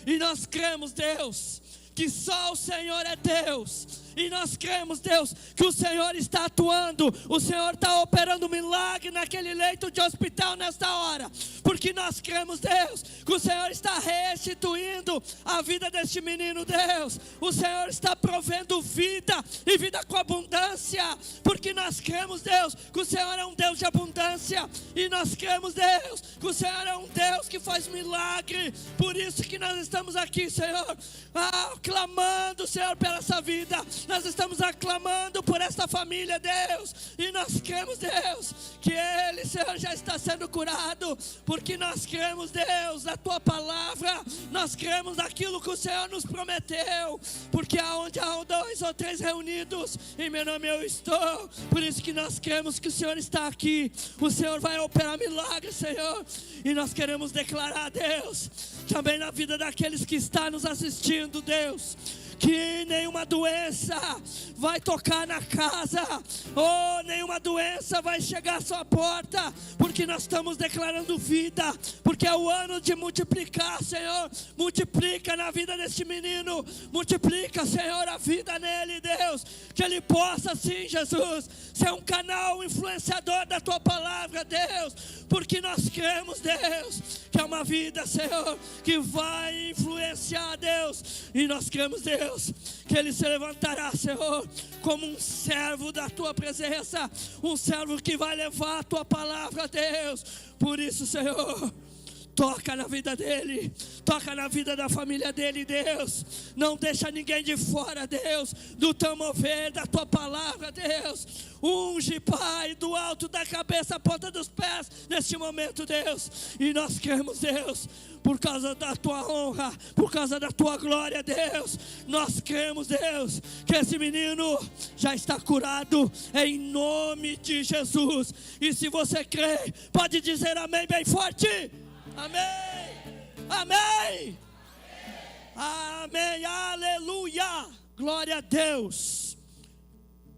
E nós cremos, Deus, que só o Senhor é Deus. E nós cremos, Deus, que o Senhor está atuando, o Senhor está operando um milagre naquele leito de hospital nesta hora. Porque nós cremos, Deus, que o Senhor está restituindo a vida deste menino, Deus. O Senhor está provendo vida e vida com abundância. Porque nós cremos, Deus, que o Senhor é um Deus de abundância. E nós cremos, Deus, que o Senhor é um Deus que faz milagre. Por isso que nós estamos aqui, Senhor, clamando, Senhor, pela essa vida. Nós estamos aclamando por esta família, Deus. E nós cremos, Deus, que ele, Senhor, já está sendo curado. Porque nós cremos, Deus, na tua palavra. Nós cremos naquilo que o Senhor nos prometeu. Porque aonde há 2 ou 3 reunidos, em meu nome eu estou. Por isso que nós cremos que o Senhor está aqui. O Senhor vai operar milagres, Senhor. E nós queremos declarar, Deus, também na vida daqueles que estão nos assistindo, Deus, que nenhuma doença vai tocar na casa, ou nenhuma doença vai chegar à sua porta, porque nós estamos declarando vida, porque é o ano de multiplicar, Senhor. Multiplica na vida deste menino, multiplica, Senhor, a vida nele, Deus, que ele possa, sim, Jesus, ser um canal influenciador da tua palavra, Deus, porque nós cremos, Deus, que é uma vida, Senhor, que vai influenciar, Deus, e nós cremos, Deus, que ele se levantará, Senhor, como um servo da tua presença, um servo que vai levar a tua palavra, Deus. Por isso, Senhor, toca na vida dele, toca na vida da família dele, Deus. Não deixa ninguém de fora, Deus, do teu mover, da tua palavra, Deus. Unge, Pai, do alto da cabeça à ponta dos pés, neste momento, Deus. E nós cremos, Deus, por causa da tua honra, por causa da tua glória, Deus. Nós cremos, Deus, que esse menino já está curado, em nome de Jesus. E se você crê, pode dizer amém bem forte. Amém, amém, amém, aleluia, glória a Deus.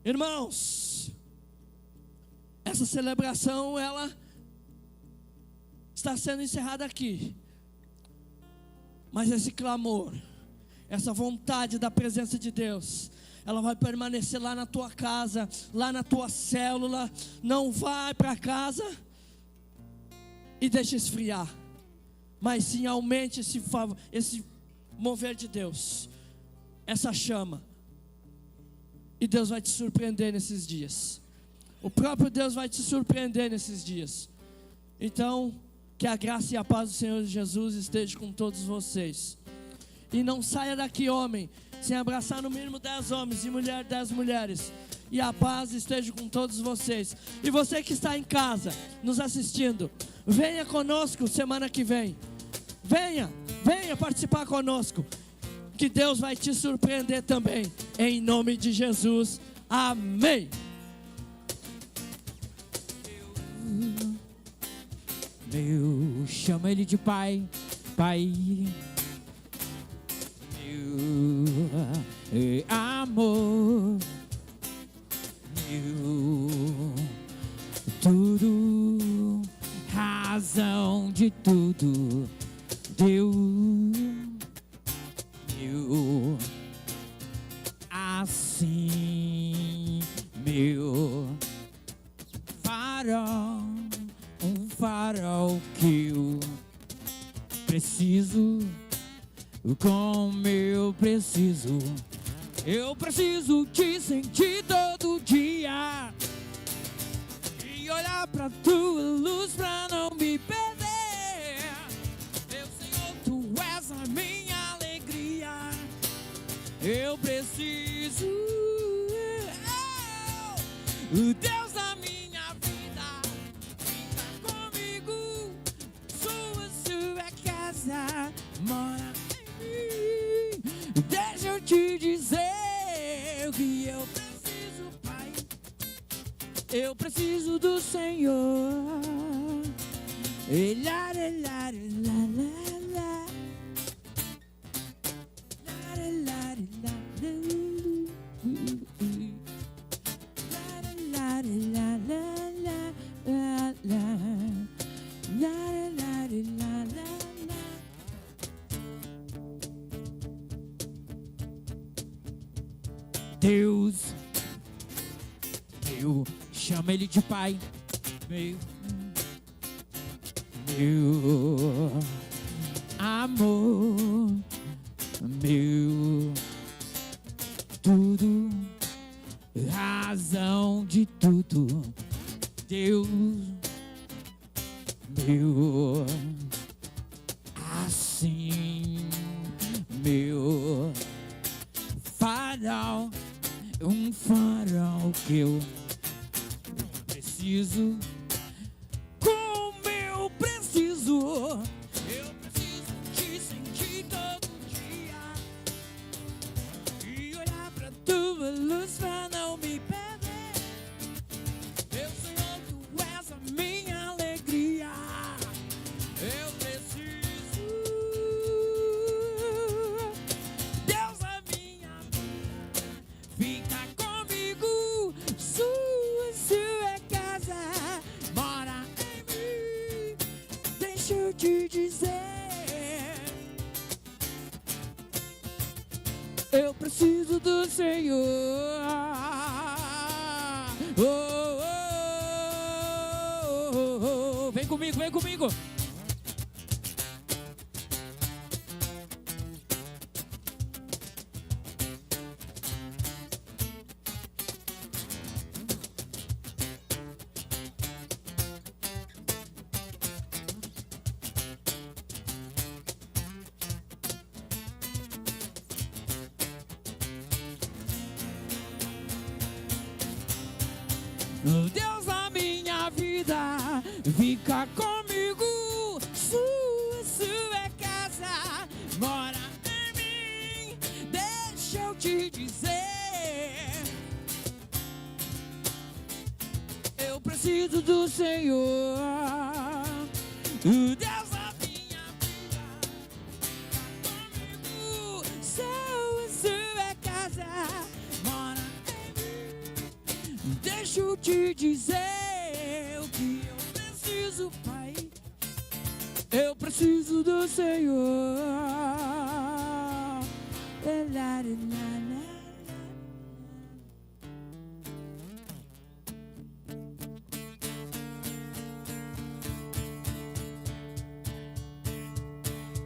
Irmãos, essa celebração, ela está sendo encerrada aqui, mas esse clamor, essa vontade da presença de Deus, ela vai permanecer lá na tua casa, lá na tua célula. Não vai para casa e deixa esfriar, mas sim aumente esse mover de Deus, essa chama. E Deus vai te surpreender nesses dias. O próprio Deus vai te surpreender nesses dias. Então, que a graça e a paz do Senhor Jesus esteja com todos vocês. E não saia daqui, homem, sem abraçar no mínimo 10 homens e mulher 10 mulheres. E a paz esteja com todos vocês. E você que está em casa, nos assistindo, venha conosco semana que vem. Venha participar conosco, que Deus vai te surpreender também, em nome de Jesus, amém. Meu, chama ele de pai, pai. Meu amor, meu tudo, razão de tudo, Deus, meu, assim, meu farol, um farol que eu preciso, como eu preciso. Eu preciso te sentir todo dia e olhar pra tua luz pra não me perder. Meu Senhor, tu és a minha alegria. Eu preciso, o Deus da minha vida, fica comigo. Sua casa mora em mim. Deixa eu te dizer o que eu preciso, Pai. Eu preciso do Senhor. Lá, lá, lá, lá, lá. Lá, lá, lá, lá. La la la la la la la la la la. Deus, eu chamo Ele de Pai, meu amor, meu tudo, razão de tudo. Deus, meu, assim, meu farol, um farol que eu preciso, como eu preciso. Eu preciso te sentir todo dia e olhar pra tua luz pra não me perder. Meu Senhor, tu és a minha alegria. Eu preciso, Deus da minha vida, fica comigo. Sua casa mora em mim. Deixa eu te dizer, eu preciso do Senhor. Oh, oh, oh, oh. Vem comigo, vem comigo. Deus da minha vida, fica comigo. Sua casa mora em mim. Deixa eu te dizer, eu preciso do Senhor. O Deus da minha vida, fica comigo. Sua casa mora em mim. Deixa eu te dizer o que eu preciso, Pai. Eu preciso do Senhor. La, la, la, la.